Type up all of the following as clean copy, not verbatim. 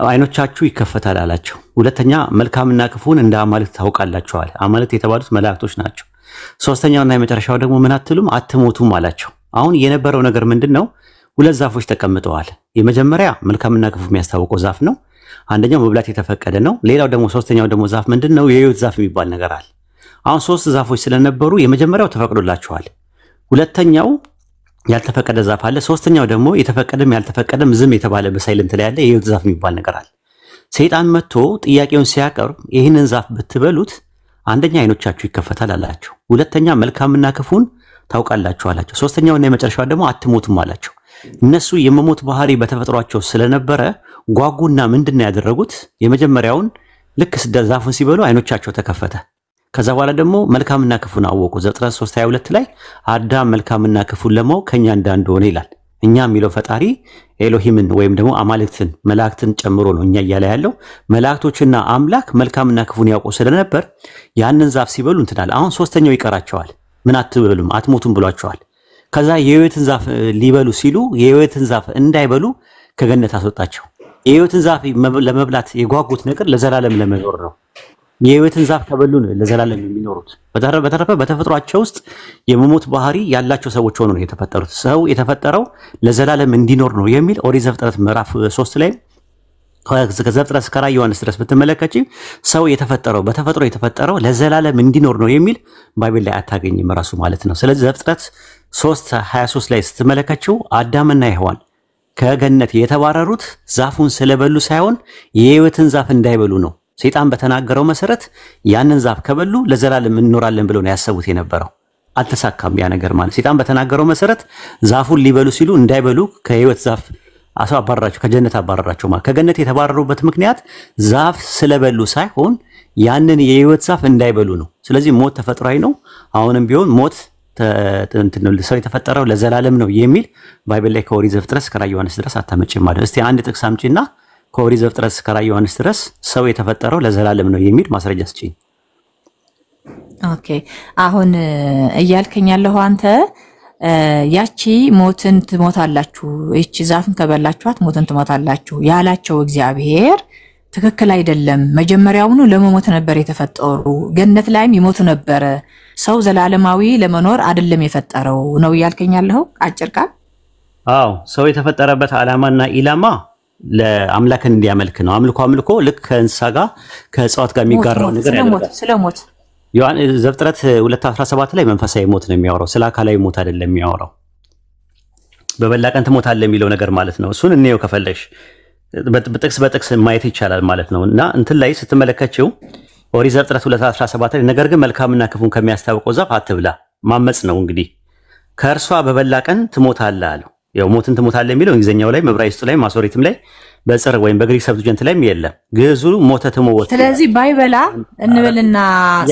አይኖቻችሁ ይከፈታል አላቸው ሁለተኛ መልካምና ክፉን እንደ አማልክት ታውቃላችኋል አማልክት የተባሉት መላእክቶች ናቸው ሶስተኛውና የመጨረሻው ደግሞ ምን አትሉም አትሞቱም አላቸው አሁን የነበረው ነገር ምንድነው ሁለት ዛፎች ተቀምጠዋል የመጀመሪያ መልካምና ክፉ የሚያስተዋውቀው ዛፍ ነው አንደኛው መብላት የተፈቀደ ነው ሌላው ደግሞ ሶስተኛው ደግሞ ዛፍ ምንድነው የህይወት ዛፍ የሚባል ነገር አለ አሁን ሶስት ዛፎች ስለነበሩ የመጀመሪያው ተፈቅዶላቸዋል ሁለተኛው ያልተፈቀደ ዛፍ አለ ሶስተኛው ደግሞ የተፈቀደም ያልተፈቀደም ዝም የተባለ በሳይለንት ላይ ያለ የህይወት ዛፍ የሚባል ነገር አለ ሰይጣን መጥቶ ጥያቄውን ሲያቀርብ ይህንን ዛፍ ብትበሉት አንደኛ አይኖቻችሁ ይከፈታል አላቸው ሁለተኛ መልካምና ክፉን ታውቃላችሁ አላቸው ሶስተኛውና የመጨረሻው ደግሞ አትሞቱም አላቸው እነሱ የመሞት ባህሪ በተፈጥሯቸው ስለነበረ ጓጉና ምንድነው ያደረጉት የመጀመሪያውን ልክ ዛፉን ሲበሉ አይኖቻቸው ተከፈተ ከዛ በኋላ ደግሞ መልካምና ክፉን አወቁ ዘፍጥረት 3:22 ላይ አዳም መልካምና ክፉን ለማወቅ ከኛ እንደሆነ ይላል እኛ የሚለው ፈጣሪ ኤሎሂምን ወይም ደግሞ አማልክትን መላእክትን ጨምሮ ነው እኛ እያለ ያለው መላእክቶችና አምላክ መልካምና ክፉን ያውቁ ስለነበር ያንን ዛፍ ሲበሉ እንትናል አሁን ሶስተኛው ይቀራቸዋል ምን አትበሉም አትሞቱም ብሏቸዋል ከዛ የህይወትን ዛፍ ሊበሉ ሲሉ የህይወትን ዛፍ እንዳይበሉ ከገነት አስወጣቸው የህይወትን ዛፍ ለመብላት የጓጉት ነገር ለዘላለም ለመኖር ነው የህይወትን ዛፍ ከበሉ ነው ለዘላለም የሚኖሩት በተረፈ በተፈጥሯቸው ውስጥ የመሞት ባህሪ ያላቸው ሰዎች ሆነው ነው የተፈጠሩት ሰው የተፈጠረው ለዘላለም እንዲኖር ነው የሚል ኦሪት ዘፍጥረት ምዕራፍ 3 ላይ ከዘፍጥረት እስከ ራዕየ ዮሐንስ ድረስ ብትመለከቺ ሰው የተፈጠረው በተፈጥሮ የተፈጠረው ለዘላለም እንዲኖር ነው የሚል ባይብል ላይ አታገኝም ራሱ ማለት ነው ስለዚህ ዘፍጥረት 3:23 ላይ ስትመለከቺው አዳምና ሔዋን ከገነት የተባረሩት ዛፉን ስለበሉ ሳይሆን የህይወትን ዛፍ እንዳይበሉ ነው ሰይጣን በተናገረው መሰረት ያንን ዛፍ ከበሉ ለዘላለም እንኖራለን ብለው ነው ያሰቡት የነበረው አልተሳካም ያ ነገር ማለት ሰይጣን በተናገረው መሰረት ዛፉን ሊበሉ ሲሉ እንዳይበሉ ከህይወት ዛፍ አባረራቸው ከጀነት አባረራቸው ማለት ከገነት የተባረሩበት ምክንያት ዛፍ ስለበሉ ሳይሆን ያንን የህይወት ዛፍ እንዳይበሉ ነው ስለዚህ ሞት ተፈጥሯዊ ነው አሁንም ቢሆን ሞት ሰው የተፈጠረው ለዘላለም ነው የሚል ባይብል ላይ ከኦሪት ዘፍጥረት እስከ ራዕየ ዮሐንስ ድረስ አታመጪም ማለት እስቲ አንድ ጥቅስ አምጪና ከኦሪት ዘፍጥረት እስከ ራዕየ ዮሐንስ ድረስ ሰው የተፈጠረው ለዘላለም ነው የሚል ማስረጃ ስጪኝ ኦኬ አሁን እያልከኝ ያለው አንተ ያቺ ሞትን ትሞታላችሁ እቺ ዛፍን ከበላችኋት ሞትን ትሞታላችሁ ያላቸው እግዚአብሔር ትክክል አይደለም መጀመሪያውኑ ለመሞት ነበር የተፈጠሩ ገነት ላይም ይሞቱ ነበር ሰው ዘላለማዊ ለመኖር አይደለም የፈጠረው ነው እያልከኝ ያለው አጭር ቃል አዎ ሰው የተፈጠረበት ዓላማና ኢላማ ለአምላክን እንዲያመልክ ነው አምልኮ ልክ ከእንስሳ ጋር ከእጽዋት ጋር የሚጋራው ነገር ያደርጋል ስለሞት ዘፍጥረት 2:17 ላይ መንፈሳዊ ሞት ነው የሚያወራው ስለ አካላዊ ሞት አይደለም የሚያወራው በበላ ቀን ትሞታለህ የሚለው ነገር ማለት ነው እሱን እንየው ከፈለሽ በጥቅስ ማየት ይቻላል ማለት ነውና እንትን ላይ ስትመለከቺው ኦሪት ዘፍጥረት 2:17 ላይ ነገር ግን መልካምና ክፉን ከሚያስታውቀው ዛፍ አትብላ ማመጽ ነው እንግዲህ ከእርሷ በበላ ቀን ትሞታለህ አለው ያው ሞትን ትሞታለህ የሚለው እንግሊዘኛው ላይ ዕብራይስጡ ላይ ማሶሬትም ላይ በጽር ወይም በግሪክ ሰብስቲቱንት ላይ የለም ግዙ ሞተ ትሞት ስለዚህ ባይበላ እንበልና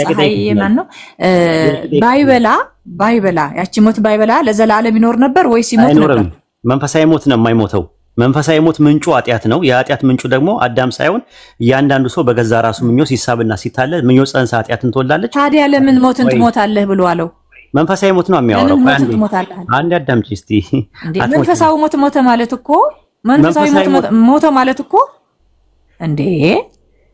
ፀሐይ የማን ነው ባይበላ ያቺ ሞት ባይበላ ለዘላለም ይኖር ነበር ወይስ ይሞት ነበር መንፈሳዊ ሞት ነው የማይሞተው መንፈሳዊ ሞት ምንጩ ኃጢአት ነው የኃጢአት ምንጩ ደግሞ አዳም ሳይሆን ያንዳንዱ ሰው በገዛ ራሱ ምኞት ሲሳብና ሲታለ ምኞት ጸንሳ ኃጢአትን ትወላለች ታዲያ ለምን ሞትን ትሞታለህ ብሎ አለው መንፈሳዊ ሞት ነው የሚያወራው አንድ አዳምጪ እስቲ መንፈሳዊ ሞት ማለት እኮ መንፈሳዊ ሞት ማለት እኮ እንዴ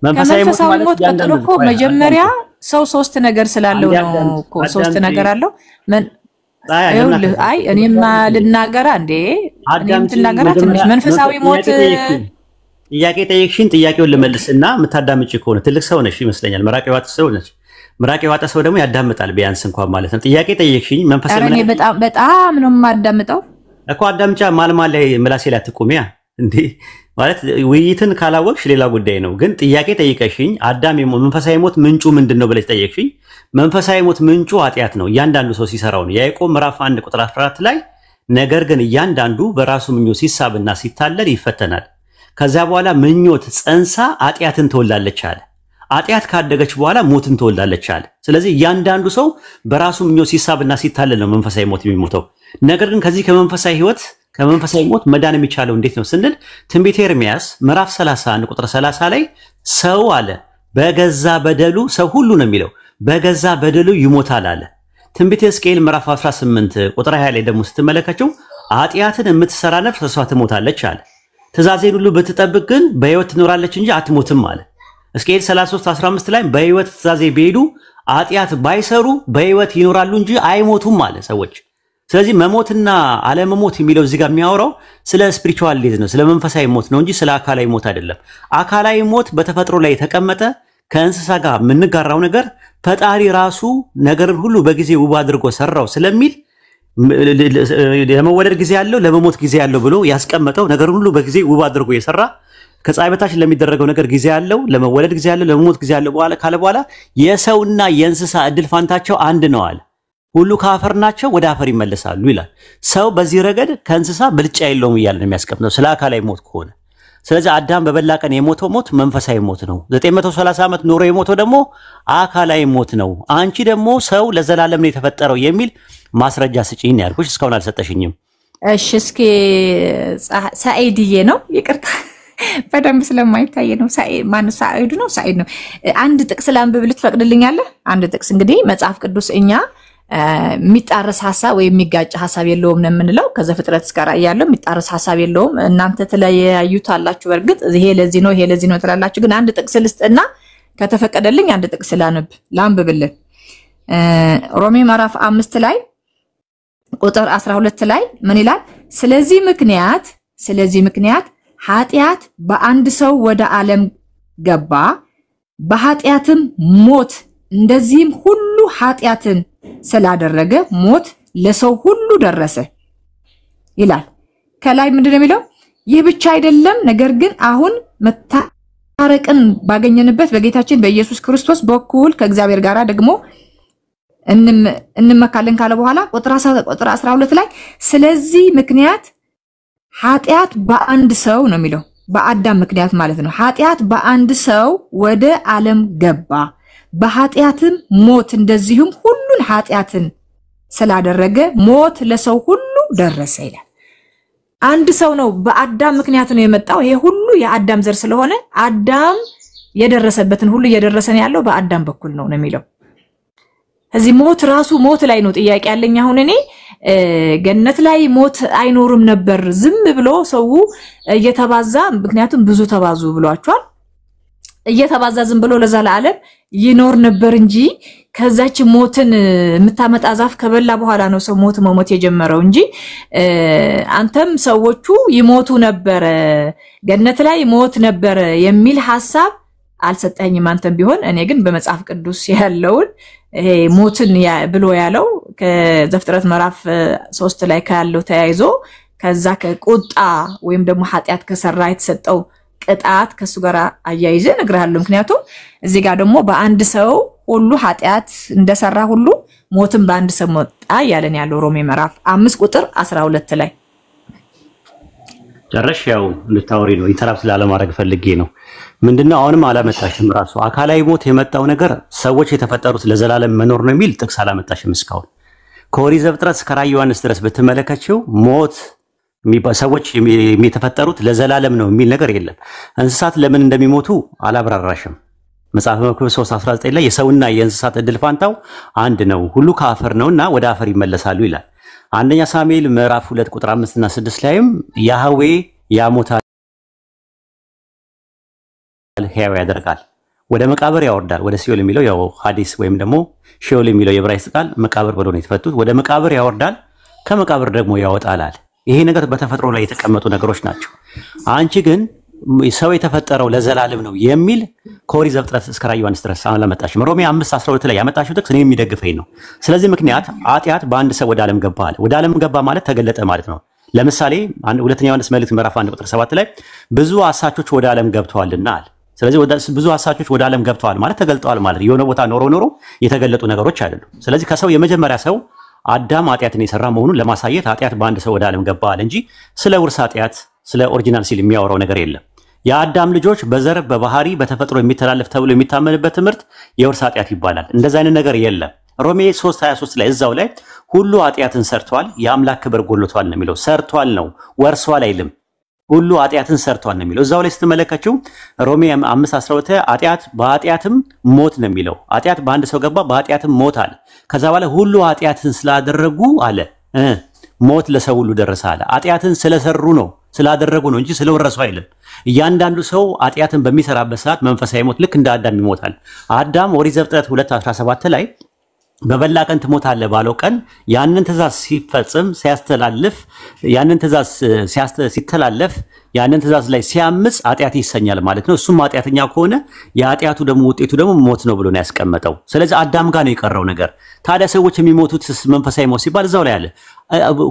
መንፈሳዊ ሞት ቀጥሎ እኮ መጀመሪያ ሰው ሶስት ነገር ስላለው ነው እኮ ሶስት ነገር አለው አይ እኔማ ልናገራ እንዴ እኔም ትናገራ ትንሽ መንፈሳዊ ሞት ጥያቄ ጠይቅሽኝ ጥያቄውን ልመልስና መታዳምጪ ከሆነ ትልቅ ሰው ነሽ ይመስለኛል መራቂ ዋጥ ሰው ነሽ ምራቅ የዋጠ ሰው ደግሞ ያዳምጣል ቢያንስ እንኳን ማለት ነው ጥያቄ ጠይቅሽኝ መንፈሳዊ እኔ በጣም ነው የማዳምጠው እኮ አዳምጫ ማልማል ላይ ምላሴ ላይ አትቆሚያ እንዴ ማለት ውይይትን ካላወቅሽ ሌላ ጉዳይ ነው ግን ጥያቄ ጠይቀሽኝ አዳም መንፈሳዊ ሞት ምንጩ ምንድነው ብለሽ ጠይቅሽኝ መንፈሳዊ ሞት ምንጩ ኃጢአት ነው እያንዳንዱ ሰው ሲሰራው ነው ያዕቆብ ምዕራፍ 1 ቁጥር 14 ላይ ነገር ግን እያንዳንዱ በራሱ ምኞት ሲሳብና ሲታለል ይፈተናል ከዛ በኋላ ምኞት ጸንሳ ኃጢአትን ትወላለች አለ ኃጢአት ካደገች በኋላ ሞትን ትወላለች አለ ስለዚህ እያንዳንዱ ሰው በራሱ ምኞት ሲሳብና ሲታለል ነው መንፈሳዊ ሞት የሚሞተው ነገር ግን ከዚህ ከመንፈሳዊ ሞት መዳን የሚቻለው እንዴት ነው ስንል ትንቢተ ኤርምያስ ምዕራፍ 31 ቁጥር 30 ላይ ሰው አለ በገዛ በደሉ ሰው ሁሉ ነው የሚለው በገዛ በደሉ ይሞታል አለ ትንቢተ ሕዝቅኤል ምዕራፍ 18 ቁጥር 20 ላይ ደግሞ ስትመለከቱ ኃጢአትን የምትሰራ ነፍስ እሷ ትሞታለች አለ ትእዛዜን ሁሉ ብትጠብቅ ግን በሕይወት ትኖራለች እንጂ አትሞትም አለ። ሕዝቅኤል 33:15 ላይ በሕይወት ትእዛዜ ቢሄዱ ኃጢአት ባይሰሩ በሕይወት ይኖራሉ እንጂ አይሞቱም አለ ሰዎች። ስለዚህ መሞትና አለመሞት የሚለው እዚህ ጋር የሚያወራው ስለ ስፒሪቹዋል ዴዝ ነው፣ ስለ መንፈሳዊ ሞት ነው እንጂ ስለ አካላዊ ሞት አይደለም። አካላዊ ሞት በተፈጥሮ ላይ የተቀመጠ ከእንስሳ ጋር የምንጋራው ነገር ፈጣሪ ራሱ ነገርን ሁሉ በጊዜ ውብ አድርጎ ሰራው ስለሚል ለመወለድ ጊዜ ያለው ለመሞት ጊዜ ያለው ብሎ ያስቀመጠው ነገርን ሁሉ በጊዜ ውብ አድርጎ የሰራ ከፀሐይ በታች ለሚደረገው ነገር ጊዜ ያለው ለመወለድ ጊዜ ያለው ለመሞት ጊዜ ያለው በኋላ የሰውና የእንስሳ እድል ፋንታቸው አንድ ነው አለ። ሁሉ ከአፈር ናቸው ወደ አፈር ይመለሳሉ ይላል። ሰው በዚህ ረገድ ከእንስሳ ብልጫ የለውም እያለ ነው የሚያስቀምጠው ስለ አካላዊ ሞት ከሆነ። ስለዚህ አዳም በበላ ቀን የሞተው ሞት መንፈሳዊ ሞት ነው። 930 ዓመት ኖሮ የሞተው ደግሞ አካላዊ ሞት ነው። አንቺ ደግሞ ሰው ለዘላለም ነው የተፈጠረው የሚል ማስረጃ ስጪኝ ያልኩሽ፣ እስካሁን አልሰጠሽኝም። እሺ እስኪ ሳኢድዬ ነው ይቅርታ በደንብ ስለማይታይ ነው። ሳኢድ ነው። አንድ ጥቅስ ላንብብ ልትፈቅድልኛለህ? አንድ ጥቅስ እንግዲህ መጽሐፍ ቅዱስ እኛ የሚጣረስ ሐሳብ ወይ የሚጋጭ ሐሳብ የለውም ነው የምንለው። ከዘፍጥረት እስከ ራእይ ያለው የሚጣረስ ሐሳብ የለውም። እናንተ ተለያዩታላችሁ። በርግጥ ይሄ ለዚህ ነው ይሄ ለዚህ ነው ትላላችሁ። ግን አንድ ጥቅስ ልስጥና ከተፈቀደልኝ አንድ ጥቅስ ላንብብልን። ሮሜ ምዕራፍ 5 ላይ ቁጥር 12 ላይ ምን ይላል? ስለዚህ ምክንያት ኃጢአት በአንድ ሰው ወደ ዓለም ገባ፣ በኃጢአትም ሞት፣ እንደዚህም ሁሉ ኃጢአትን ስላደረገ ሞት ለሰው ሁሉ ደረሰ ይላል። ከላይ ምንድነው የሚለው? ይህ ብቻ አይደለም፣ ነገር ግን አሁን መታረቅን ባገኘንበት በጌታችን በኢየሱስ ክርስቶስ በኩል ከእግዚአብሔር ጋር ደግሞ እንመካለን ካለ በኋላ ቁጥር 12 ላይ ስለዚህ ምክንያት ኃጢአት በአንድ ሰው ነው የሚለው፣ በአዳም ምክንያት ማለት ነው። ኃጢአት በአንድ ሰው ወደ ዓለም ገባ፣ በኃጢአትም ሞት፣ እንደዚሁም ሁሉን ኃጢአትን ስላደረገ ሞት ለሰው ሁሉ ደረሰ ይላል። አንድ ሰው ነው በአዳም ምክንያት ነው የመጣው። ይሄ ሁሉ የአዳም ዘር ስለሆነ አዳም የደረሰበትን ሁሉ እየደረሰን ያለው በአዳም በኩል ነው የሚለው። እዚህ ሞት ራሱ ሞት ላይ ነው ጥያቄ ያለኝ። አሁን እኔ ገነት ላይ ሞት አይኖርም ነበር ዝም ብሎ ሰው እየተባዛ፣ ምክንያቱም ብዙ ተባዙ ብሏቸዋል። እየተባዛ ዝም ብሎ ለዘላለም ይኖር ነበር እንጂ ከዛች ሞትን የምታመጣ ዛፍ ከበላ በኋላ ነው ሰው ሞት መሞት የጀመረው እንጂ አንተም ሰዎቹ ይሞቱ ነበር ገነት ላይ ሞት ነበር የሚል ሐሳብ አልሰጠኝም አንተም ቢሆን። እኔ ግን በመጽሐፍ ቅዱስ ያለውን ይሄ ሞትን ብሎ ያለው ከዘፍጥረት ምዕራፍ 3 ላይ ካለው ተያይዞ ከዛ ከቁጣ ወይም ደግሞ ኃጢአት ከሰራ የተሰጠው ቅጣት ከሱ ጋር አያይዘ ነግራለሁ። ምክንያቱም እዚህ ጋር ደግሞ በአንድ ሰው ሁሉ ኃጢአት እንደሰራ ሁሉ ሞትም በአንድ ሰው መጣ ያለን ያለው ሮሜ ምዕራፍ 5 ቁጥር 12 ላይ ጨረሽ። ያው ልታወሪ ነው ኢንተራፕት ላለማድረግ ፈልጌ ነው። ምንድነው አሁንም አላመጣሽም። ራሱ አካላዊ ሞት የመጣው ነገር ሰዎች የተፈጠሩት ለዘላለም መኖር ነው የሚል ጥቅስ አላመጣሽም እስካሁን። ከኦሪት ዘፍጥረት እስከ ራዕየ ዮሐንስ ድረስ ብትመለከቺው ሞት ሰዎች የተፈጠሩት ለዘላለም ነው የሚል ነገር የለም። እንስሳት ለምን እንደሚሞቱ አላብራራሽም። መጽሐፈ መክብብ 3:19 ላይ የሰውና የእንስሳት እድል ፋንታው አንድ ነው፣ ሁሉ ከአፈር ነውና ወደ አፈር ይመለሳሉ ይላል። አንደኛ ሳሙኤል ምዕራፍ 2 ቁጥር 5 እና 6 ላይም ያህዌ ያሞታል፣ ሕያው ያደርጋል፣ ወደ መቃብር ያወርዳል። ወደ ሲኦል የሚለው ያው ሐዲስ ወይም ደግሞ ሲኦል የሚለው የዕብራይስጥ ቃል መቃብር ብሎ ነው የተፈቱት። ወደ መቃብር ያወርዳል፣ ከመቃብር ደግሞ ያወጣላል። ይሄ ነገር በተፈጥሮ ላይ የተቀመጡ ነገሮች ናቸው። አንቺ ግን ሰው የተፈጠረው ለዘላለም ነው የሚል ከኦሪት ዘፍጥረት እስከ ራዕየ ዮሐንስ ድረስ አላመጣሽም። ሮሜ 5:12 ላይ ያመጣሽው ጥቅስ እኔ የሚደግፈኝ ነው። ስለዚህ ምክንያት ኃጢአት በአንድ ሰው ወደ ዓለም ገባ አለ። ወደ ዓለም ገባ ማለት ተገለጠ ማለት ነው። ለምሳሌ ሁለተኛ ዮሐንስ መልእክት ምዕራፍ 1 ቁጥር 7 ላይ ብዙ አሳቾች ወደ ዓለም ገብተዋልና አለ። ስለዚህ ብዙ አሳቾች ወደ ዓለም ገብተዋል ማለት ተገልጠዋል ማለት የሆነ ቦታ ኖሮ የተገለጡ ነገሮች አይደሉም። ስለዚህ ከሰው የመጀመሪያ ሰው አዳም ኃጢአትን የሰራ መሆኑን ለማሳየት ኃጢአት በአንድ ሰው ወደ ዓለም ገባ አለ እንጂ ስለ ውርስ ኃጢአት ስለ ኦሪጂናል ሲል የሚያወራው ነገር የለም። የአዳም ልጆች በዘር በባህሪ በተፈጥሮ የሚተላለፍ ተብሎ የሚታመንበት ትምህርት የውርስ ኃጢአት ይባላል። እንደዛ አይነት ነገር የለም። ሮሜ 3:23 ላይ እዛው ላይ ሁሉ ኃጢአትን ሰርቷል የአምላክ ክብር ጎሎቷል ነው የሚለው። ሰርቷል ነው ወርሷል አይልም። ሁሉ ኃጢአትን ሰርቷል ነው የሚለው። እዛው ላይ ስትመለከቱ ሮሜ 5:12 ኃጢአት በኃጢአትም ሞት ነው የሚለው። ኃጢአት በአንድ ሰው ገባ በኃጢአትም ሞት አለ። ከዛ በኋላ ሁሉ ኃጢአትን ስላደረጉ አለ ሞት ለሰው ሁሉ ደረሰ አለ። ኃጢአትን ስለሰሩ ነው ስላደረጉ ነው እንጂ ስለወረሱ አይደለም። እያንዳንዱ ሰው ኃጢአትን በሚሰራበት ሰዓት መንፈሳዊ ሞት ልክ እንደ አዳም ይሞታል። አዳም ኦሪት ዘፍጥረት 2:17 ላይ በበላ ቀን ትሞታለህ ባለው ቀን ያንን ትእዛዝ ሲፈጽም ሲያስተላልፍ ያንን ትእዛዝ ሲተላለፍ ያንን ትእዛዝ ላይ ሲያምጽ ኃጢአት ይሰኛል ማለት ነው። እሱም ኃጢአተኛ ከሆነ የኃጢአቱ ደግሞ ውጤቱ ደግሞ ሞት ነው ብሎ ነው ያስቀመጠው። ስለዚህ አዳም ጋር ነው የቀረው ነገር። ታዲያ ሰዎች የሚሞቱት መንፈሳዊ ሞት ሲባል እዛው ላይ አለ።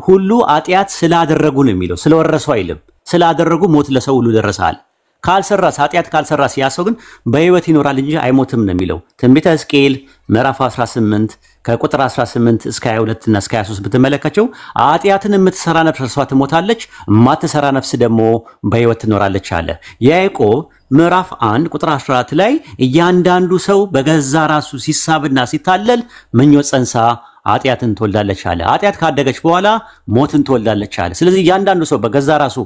ሁሉ ኃጢአት ስላደረጉ ነው የሚለው፣ ስለወረሱ አይልም። ስላደረጉ ሞት ለሰው ሁሉ ደረሰሃል። ካልሰራስ ኃጢአት ካልሰራስ ያ ሰው ግን በህይወት ይኖራል እንጂ አይሞትም ነው የሚለው። ትንቢተ ሕዝቅኤል ምዕራፍ 18 ከቁጥር 18 እስከ 22 እና እስከ 23 ብትመለከቸው ኃጢአትን የምትሰራ ነፍስ እርሷ ትሞታለች፣ የማትሰራ ነፍስ ደግሞ በህይወት ትኖራለች አለ። ያዕቆብ ምዕራፍ 1 ቁጥር 14 ላይ እያንዳንዱ ሰው በገዛ ራሱ ሲሳብና ሲታለል ምኞት ጸንሳ ኃጢአትን ትወልዳለች አለ። ኃጢአት ካደገች በኋላ ሞትን ትወልዳለች አለ። ስለዚህ እያንዳንዱ ሰው በገዛ ራሱ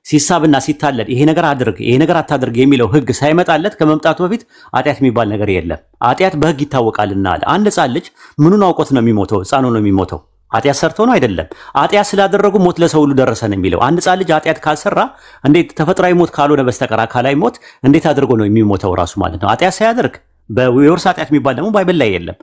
ሲሳብና ሲታለል ይሄ ነገር አድርግ ይሄ ነገር አታድርግ የሚለው ህግ ሳይመጣለት ከመምጣቱ በፊት ኃጢአት የሚባል ነገር የለም። ኃጢአት በህግ ይታወቃልና አለ። አንድ ህፃን ልጅ ምኑን አውቆት ነው የሚሞተው? ህፃኑ ነው የሚሞተው። ኃጢአት ሰርቶ ነው አይደለም። ኃጢአት ስላደረጉ ሞት ለሰው ሁሉ ደረሰ ነው የሚለው። አንድ ህፃን ልጅ ኃጢአት ካልሰራ እንዴት ተፈጥሯዊ ሞት ካልሆነ በስተቀር አካላዊ ሞት እንዴት አድርጎ ነው የሚሞተው ራሱ ማለት ነው? ኃጢአት ሳያደርግ በወርስ ኃጢአት የሚባል ደግሞ ባይብል ላይ የለም።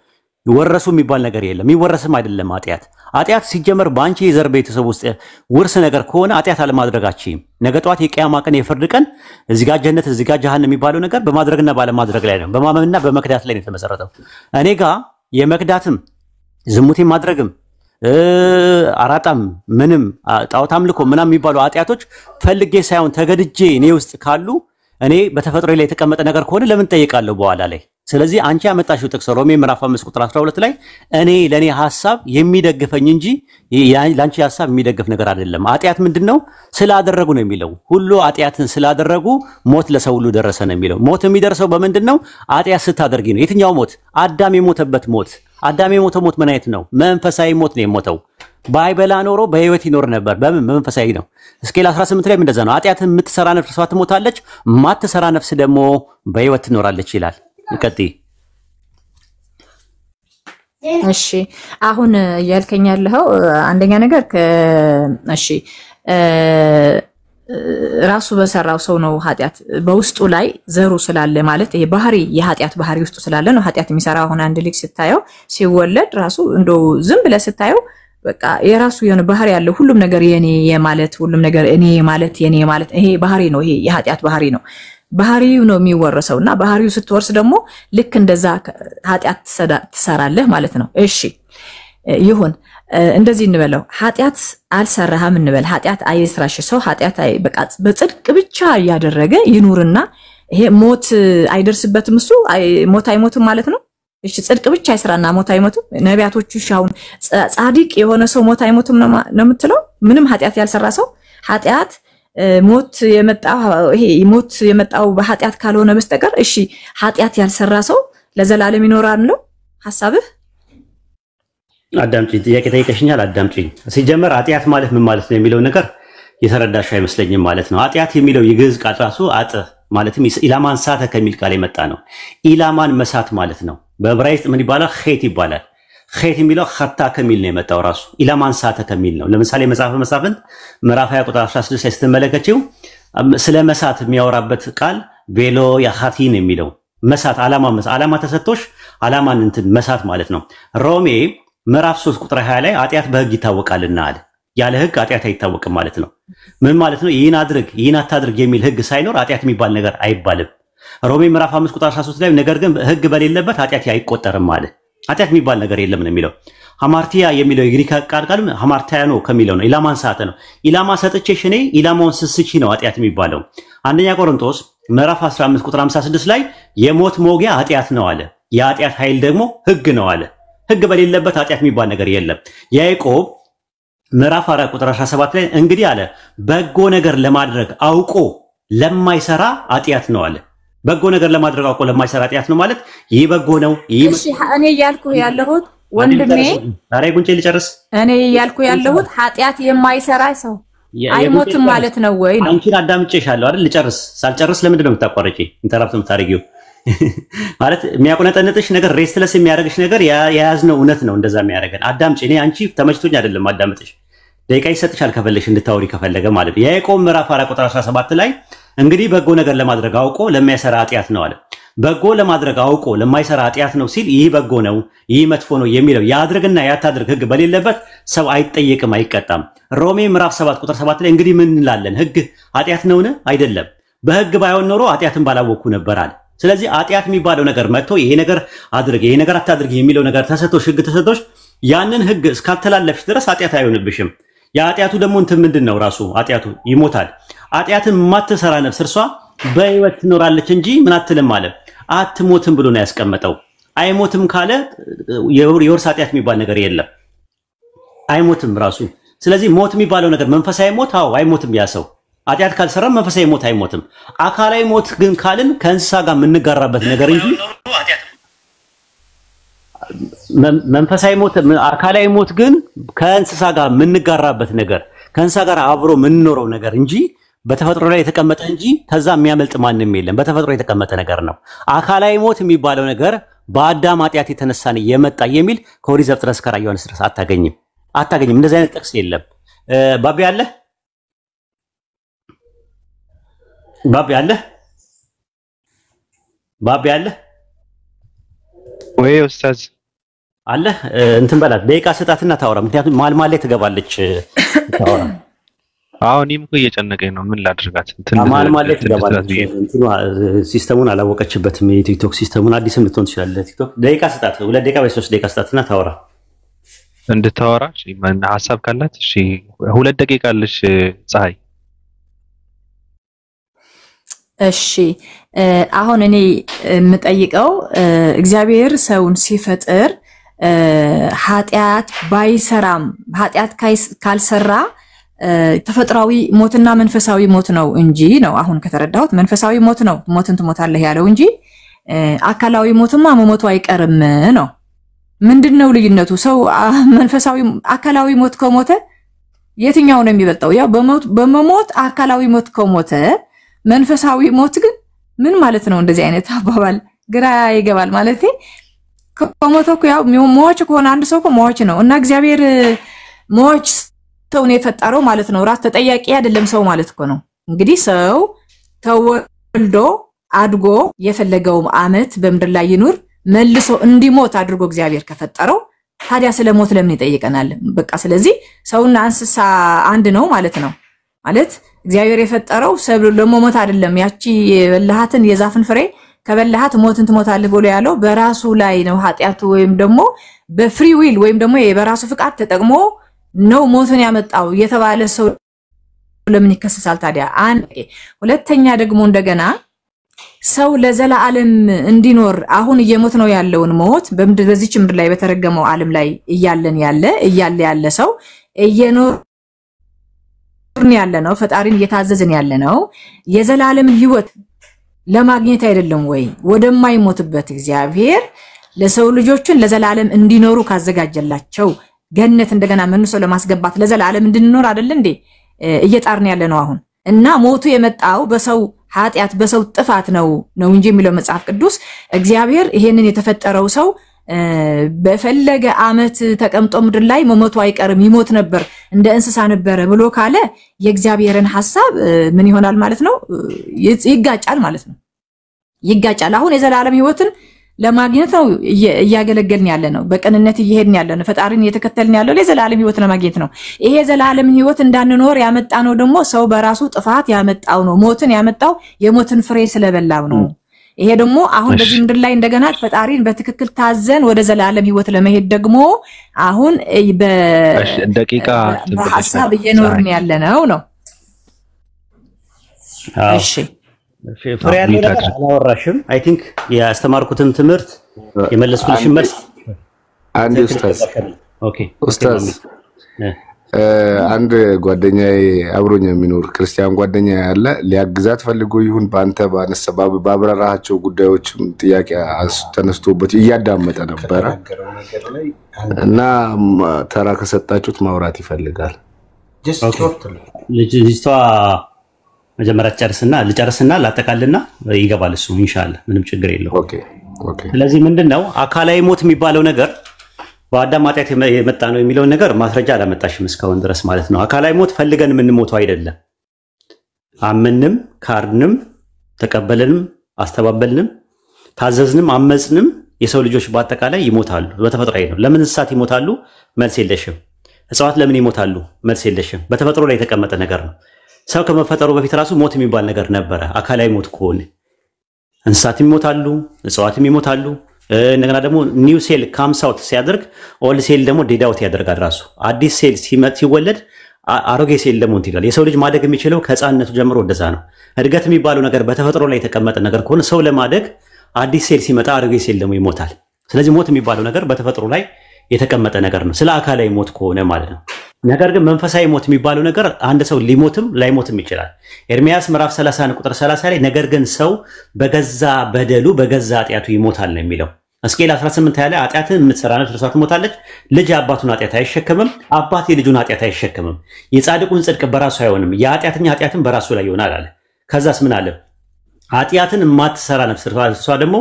ወረሱ የሚባል ነገር የለም። ይወረስም አይደለም ኃጢአት። ኃጢአት ሲጀመር በአንቺ የዘር ቤተሰብ ውስጥ ውርስ ነገር ከሆነ ኃጢአት አለማድረጋችሁም ነገ ጠዋት የቂያማ ቀን የፍርድ ቀን እዚህ ጋር ጀነት እዚህ ጋር ጀሃነም የሚባለው ነገር በማድረግና ባለማድረግ ላይ ነው። በማመንና በመክዳት ላይ ነው የተመሰረተው። እኔ ጋር የመክዳትም ዝሙቴን ማድረግም አራጣም ምንም ጣዖት አምልኮ ምናምን የሚባሉ ኃጢአቶች ፈልጌ ሳይሆን ተገድጄ እኔ ውስጥ ካሉ እኔ በተፈጥሮ ላይ የተቀመጠ ነገር ከሆነ ለምን ጠይቃለሁ በኋላ ላይ። ስለዚህ አንቺ ያመጣሽው ጥቅስ ሮሜ ምዕራፍ 5 ቁጥር 12 ላይ እኔ ለኔ ሐሳብ የሚደግፈኝ እንጂ ላንቺ ሐሳብ የሚደግፍ ነገር አይደለም። ኃጢአት ምንድነው? ስላደረጉ ነው የሚለው። ሁሉ ኃጢአትን ስላደረጉ ሞት ለሰው ሁሉ ደረሰ ነው የሚለው። ሞት የሚደርሰው በምንድነው? ኃጢአት ስታደርጊ ነው። የትኛው ሞት? አዳም የሞተበት ሞት። አዳም የሞተው ሞት ምን አይነት ነው? መንፈሳዊ ሞት ነው የሞተው። ባይበላ ኖሮ በህይወት ይኖር ነበር። በምን? መንፈሳዊ ነው። ሕዝቅኤል 18 ላይ እንደዛ ነው። ኃጢአትን የምትሰራ ነፍስ እርሷ ትሞታለች፣ ማትሰራ ነፍስ ደግሞ በህይወት ትኖራለች ይላል። ይቀጥይ። እሺ አሁን እያልከኝ ያለኸው አንደኛ ነገር እሺ ራሱ በሰራው ሰው ነው ኃጢአት በውስጡ ላይ ዘሩ ስላለ ማለት ይሄ ባህሪ የኃጢአት ባህሪ ውስጡ ስላለ ነው ኃጢአት የሚሰራ። አሁን አንድ ልጅ ስታየው ሲወለድ ራሱ እንደው ዝም ብለህ ስታየው በቃ የራሱ የሆነ ባህሪ ያለው ሁሉም ነገር የኔ የማለት ሁሉም ነገር እኔ ማለት የኔ ማለት ይሄ ባህሪ ነው። ይሄ የኃጢአት ባህሪ ነው። ባህሪው ነው የሚወረሰውና ባህሪው ስትወርስ ደግሞ ልክ እንደዛ ኃጢአት ትሰራለህ ማለት ነው። እሺ ይሁን እንደዚህ እንበለው። ኃጢአት አልሰራህም እንበል። ኃጢአት አይስራሽ ሰው ኃጢአት በቃ በጽድቅ ብቻ እያደረገ ይኑርና ይሄ ሞት አይደርስበትም። እሱ ሞት አይሞትም ማለት ነው። እሺ ጽድቅ ብቻ ይስራና ሞት አይሞትም። ነቢያቶቹ ሻውን ጻድቅ የሆነ ሰው ሞት አይሞትም ነው የምትለው? ምንም ኃጢአት ያልሰራ ሰው ኃጢአት ሞት የመጣው በኃጢአት ካልሆነ በስተቀር እሺ ኃጢአት ያልሰራ ሰው ለዘላለም ይኖራል ነው ሐሳብህ? አዳምጪኝ። ጥያቄ ጠይቀሽኛል። አዳምጪኝ። ሲጀመር ኃጢአት ማለት ምን ማለት ነው የሚለው ነገር የተረዳሽ አይመስለኝም ማለት ነው። ኃጢአት የሚለው የግዕዝ ቃል ራሱ አጥ ማለትም ኢላማን ሳተ ከሚል ቃል የመጣ ነው። ኢላማን መሳት ማለት ነው። በዕብራይስጥ ምን ይባላል? ኼት ይባላል። ኼት የሚለው ኸታ ከሚል ነው የመጣው ራሱ ኢላማን ሳተ ከሚል ነው። ለምሳሌ መጽሐፈ መሳፍንት ምዕራፍ 20 ቁጥር 16 ላይ ስትመለከቺው ስለ መሳት የሚያወራበት ቃል ቤሎ ያኻቲን የሚለው መሳት ዓላማ ተሰጥቶሽ ዓላማን እንትን መሳት ማለት ነው። ሮሜ ምዕራፍ 3 ቁጥር 20 ላይ ኃጢአት በሕግ ይታወቃልና አለ። ያለ ሕግ ኃጢአት አይታወቅም ማለት ነው። ምን ማለት ነው? ይህን አድርግ ይህን አታድርግ የሚል ሕግ ሳይኖር ኃጢአት የሚባል ነገር አይባልም። ሮሜ ምዕራፍ 5 ቁጥር 13 ላይ ነገር ግን ሕግ በሌለበት ኃጢአት አይቆጠርም አለ። ኃጢአት የሚባል ነገር የለም ነው የሚለው። ሐማርቲያ የሚለው የግሪክ ቃል ሐማርታያኖ ከሚለው ነው። ኢላማን ሳተ ነው። ኢላማ ሰጥቼሽ እኔ ኢላማውን ስስቺ ነው ኃጢአት የሚባለው። አንደኛ ቆሮንቶስ ምዕራፍ 15 ቁጥር 56 ላይ የሞት መውጊያ ኃጢአት ነው አለ። የኃጢአት ኃይል ደግሞ ሕግ ነው አለ። ሕግ በሌለበት ኃጢአት የሚባል ነገር የለም። ያዕቆብ ምዕራፍ 4 ቁጥር 17 ላይ እንግዲህ አለ በጎ ነገር ለማድረግ አውቆ ለማይሰራ ኃጢአት ነው አለ። በጎ ነገር ለማድረግ አውቆ ለማይሰራ ኃጢአት ነው ማለት ይህ በጎ ነው። እሺ እኔ እያልኩ ያለሁት ወንድሜ ዛሬ ጉንጬ ልጨርስ። እኔ እያልኩ ያለሁት ኃጢአት የማይሰራ ሰው አይሞትም ማለት ነው ወይ ነው? አንቺን አዳምጬሻለሁ አይደል? ልጨርስ። ሳልጨርስ ለምንድን ነው የምታቋርጪ? ኢንተራፕት የምታደርጊው ማለት የሚያቆነጠነጥሽ ነገር ሬስትለስ የሚያደርግሽ ነገር የያዝነው እውነት ነው እንደዛ የሚያደርገን። አዳምጪ። እኔ አንቺ ተመችቶኝ አይደለም አዳምጥሽ። ደቂቃ ይሰጥሻል ከፈለሽ እንድታወሪ ከፈለገ ማለት ነው። ያዕቆብ ምዕራፍ 4 ቁጥር 17 ላይ እንግዲህ በጎ ነገር ለማድረግ አውቆ ለማይሰራ ኃጢአት ነው አለ። በጎ ለማድረግ አውቆ ለማይሰራ ኃጢአት ነው ሲል ይህ በጎ ነው ይህ መጥፎ ነው የሚለው ያድርግና ያታድርግ ህግ በሌለበት ሰው አይጠየቅም አይቀጣም። ሮሜ ምዕራፍ 7 ቁጥር 7 ላይ እንግዲህ ምን እንላለን? ህግ ኃጢአት ነውን? አይደለም። በህግ ባይሆን ኖሮ ኃጢአትን ባላወቅኩ ነበር አለ። ስለዚህ ኃጢአት የሚባለው ነገር መጥቶ ይሄ ነገር አድርግ ይሄ ነገር አታድርግ የሚለው ነገር ተሰጥቶሽ ህግ ተሰጥቶሽ ያንን ህግ እስካልተላለፍሽ ድረስ ኃጢአት አይሆንብሽም። የኃጢአቱ ደግሞ እንትን ምንድነው? ራሱ ኃጢአቱ ይሞታል። ኃጢአትን ማትሰራ ነፍስ እርሷ በህይወት ትኖራለች እንጂ ምን አትልም አለ። አትሞትም ብሎ ነው ያስቀመጠው። አይሞትም ካለ የወርስ ኃጢአት የሚባል ነገር የለም። አይሞትም ራሱ። ስለዚህ ሞት የሚባለው ነገር መንፈሳዊ ሞት አይሞትም። ያ ሰው ኃጢአት ካልሰራ መንፈሳዊ ሞት አይሞትም። አካላዊ ሞት ግን ካልን ከእንስሳ ጋር የምንጋራበት ነገር እንጂ መንፈሳዊ ሞት አካላዊ ሞት ግን ከእንስሳ ጋር የምንጋራበት ነገር ከእንስሳ ጋር አብሮ የምንኖረው ነገር እንጂ በተፈጥሮ ላይ የተቀመጠ እንጂ ከዛ የሚያመልጥ ማንም የለም። በተፈጥሮ የተቀመጠ ነገር ነው። አካላዊ ሞት የሚባለው ነገር በአዳም ኃጢአት የተነሳ ነው የመጣ የሚል ከኦሪት ዘፍጥረት እስከ ራዕየ ዮሐንስ ድረስ አታገኝም። እንደዚህ አይነት ጥቅስ የለም። ባቢ አለ ወይ ኡስታዝ አለ እንትን በላት ደቂቃ ስጣትና ታወራ። ምክንያቱም ማልማል ላይ ትገባለች ታወራ። እኔም እኮ እየጨነቀኝ ነው። ምን ላድርጋት? ማልማል ላይ ትገባለች። እንትኑ ሲስተሙን አላወቀችበትም። የቲክቶክ ሲስተሙን አዲስም ልትሆን ትችላለች። ቲክቶክ ደቂቃ ስጣት፣ 2 ደቂቃ ወይ 3 ደቂቃ ስጣትና ታወራ። እንድታወራ ሀሳብ ካላት እሺ 2 ደቂቃ አለሽ ፀሐይ። እሺ አሁን እኔ የምጠይቀው እግዚአብሔር ሰውን ሲፈጥር ኃጢአት ባይሰራም ኃጢአት ካልሰራ ተፈጥሯዊ ሞትና መንፈሳዊ ሞት ነው እንጂ ነው። አሁን ከተረዳሁት መንፈሳዊ ሞት ነው ሞትን ትሞታለህ ያለው እንጂ አካላዊ ሞትማ መሞቱ አይቀርም ነው። ምንድነው ልዩነቱ? ሰው መንፈሳዊ አካላዊ ሞት ከሞተ የትኛው ነው የሚበልጠው? ያው በመሞት አካላዊ ሞት ከሞተ መንፈሳዊ ሞት ግን ምን ማለት ነው? እንደዚህ አይነት አባባል ግራ ይገባል። ማለት ከሞት እኮ ያው ሟች ከሆነ አንድ ሰው እኮ ሟች ነው እና እግዚአብሔር ሟች ሰውን የፈጠረው ማለት ነው። ራስ ተጠያቂ አይደለም ሰው ማለት እኮ ነው። እንግዲህ ሰው ተወልዶ አድጎ የፈለገው አመት በምድር ላይ ይኑር መልሶ እንዲሞት አድርጎ እግዚአብሔር ከፈጠረው ታዲያ ስለ ሞት ለምን ይጠይቀናል? በቃ ስለዚህ ሰውና እንስሳ አንድ ነው ማለት ነው። ማለት እግዚአብሔር የፈጠረው ሰው ለሞት አይደለም። ያቺ የበላሃትን የዛፍን ፍሬ ከበላሃት ሞትን ትሞታለህ ብሎ ያለው በራሱ ላይ ነው። ኃጢአቱ ወይም ደግሞ በፍሪ ዊል ወይም ደግሞ በራሱ ፍቃድ ተጠቅሞ ነው ሞትን ያመጣው የተባለ ሰው ለምን ይከሰሳል ታዲያ? ሁለተኛ ደግሞ እንደገና ሰው ለዘላለም እንዲኖር አሁን እየሞት ነው ያለውን ሞት በዚች ምድር ላይ በተረገመው ዓለም ላይ ያለ ሰው እየኖርን ያለ ነው። ፈጣሪን እየታዘዝን ያለ ነው። የዘላለም ህይወት ለማግኘት አይደለም ወይ? ወደማይሞትበት እግዚአብሔር ለሰው ልጆችን ለዘላለም እንዲኖሩ ካዘጋጀላቸው ገነት እንደገና መልሶ ለማስገባት ለዘላለም እንድንኖር አይደል እንዴ እየጣርን ያለ ነው አሁን። እና ሞቱ የመጣው በሰው ኃጢአት በሰው ጥፋት ነው እንጂ የሚለው መጽሐፍ ቅዱስ እግዚአብሔር ይሄንን የተፈጠረው ሰው በፈለገ አመት ተቀምጦ ምድር ላይ መሞቱ አይቀርም ይሞት ነበር እንደ እንስሳ ነበር ብሎ ካለ የእግዚአብሔርን ሐሳብ ምን ይሆናል ማለት ነው? ይጋጫል ማለት ነው። ይጋጫል። አሁን የዘላለም ህይወትን ለማግኘት ነው እያገለገልን ያለ ነው። በቀንነት እየሄድን ያለ ነው። ፈጣሪን እየተከተልን ያለው ለዘላለም ህይወት ለማግኘት ነው። ይሄ ዘላለም ህይወት እንዳንኖር ያመጣ ነው ደግሞ ሰው በራሱ ጥፋት ያመጣው ነው። ሞትን ያመጣው የሞትን ፍሬ ስለበላው ነው። ይሄ ደግሞ አሁን በዚህ ምድር ላይ እንደገና ፈጣሪን በትክክል ታዘን ወደ ዘላለም ህይወት ለመሄድ ደግሞ አሁን በደቂቃ በሐሳብ እየኖርን ያለ ነው። እሺ ፍሬ ያለው ነገር አላወራሽም። አይ ቲንክ ያስተማርኩትን ትምህርት የመለስኩልሽ መልስ አንድ ኡስታዝ ኦኬ ኡስታዝ አንድ ጓደኛዬ አብሮኝ የሚኖር ክርስቲያን ጓደኛዬ ያለ ሊያግዛት ፈልጎ ይሁን ባንተ ባብራራቸው ጉዳዮችም ጥያቄ ተነስቶበት እያዳመጠ ነበር እና ተራ ከሰጣችሁት ማውራት ይፈልጋል። ልጅቷ መጀመሪያ ልጨርስና ላጠቃልና ይገባል እሱ ኢንሻአላህ ምንም ችግር የለው። ኦኬ። ስለዚህ ምንድነው አካላዊ ሞት የሚባለው ነገር በአዳም ኃጢአት የመጣ ነው የሚለውን ነገር ማስረጃ አላመጣሽም እስካሁን ድረስ ማለት ነው። አካላዊ ሞት ፈልገን የምንሞተው አይደለም። አመንም ካርንም ተቀበልንም አስተባበልንም ታዘዝንም አመጽንም የሰው ልጆች በአጠቃላይ ይሞታሉ። በተፈጥሯዊ ነው። ለምን እንስሳት ይሞታሉ? መልስ የለሽም። እጽዋት ለምን ይሞታሉ? መልስ የለሽም። በተፈጥሮ ላይ የተቀመጠ ነገር ነው። ሰው ከመፈጠሩ በፊት ራሱ ሞት የሚባል ነገር ነበረ። አካላዊ ሞት ከሆነ እንስሳትም ይሞታሉ፣ እጽዋትም ይሞታሉ። እንደገና ደግሞ ኒው ሴል ካምስ አውት ሲያደርግ ኦልድ ሴል ደግሞ ዴድ አውት ያደርጋል። ራሱ አዲስ ሴል ሲወለድ አሮጌ ሴል ደግሞ እንትን ይላል። የሰው ልጅ ማደግ የሚችለው ከህፃንነቱ ጀምሮ እንደዛ ነው። እድገት የሚባለው ነገር በተፈጥሮ ላይ የተቀመጠ ነገር ከሆነ ሰው ለማደግ አዲስ ሴል ሲመጣ አሮጌ ሴል ደግሞ ይሞታል። ስለዚህ ሞት የሚባለው ነገር በተፈጥሮ ላይ የተቀመጠ ነገር ነው፣ ስለ አካላዊ ሞት ከሆነ ማለት ነው። ነገር ግን መንፈሳዊ ሞት የሚባለው ነገር አንድ ሰው ሊሞትም ላይሞትም ይችላል። ኤርሚያስ ምዕራፍ 30 ቁጥር 30 ላይ ነገር ግን ሰው በገዛ በደሉ በገዛ ኃጢአቱ ይሞታል ነው የሚለው። ሕዝቅኤል 18 ላይ ኃጢአትን የምትሰራ ነፍስ እርሷ ትሞታለች። ልጅ አባቱን ኃጢአት አይሸከምም፣ አባት የልጁን ኃጢአት አይሸከምም። የጻድቁን ጽድቅ በራሱ አይሆንም፣ የኃጢአተኛ ኃጢአትን በራሱ ላይ ይሆናል አለ። ከዛስ ምን አለ? ኃጢአትን የማትሰራ ነፍስ እርሷ ደግሞ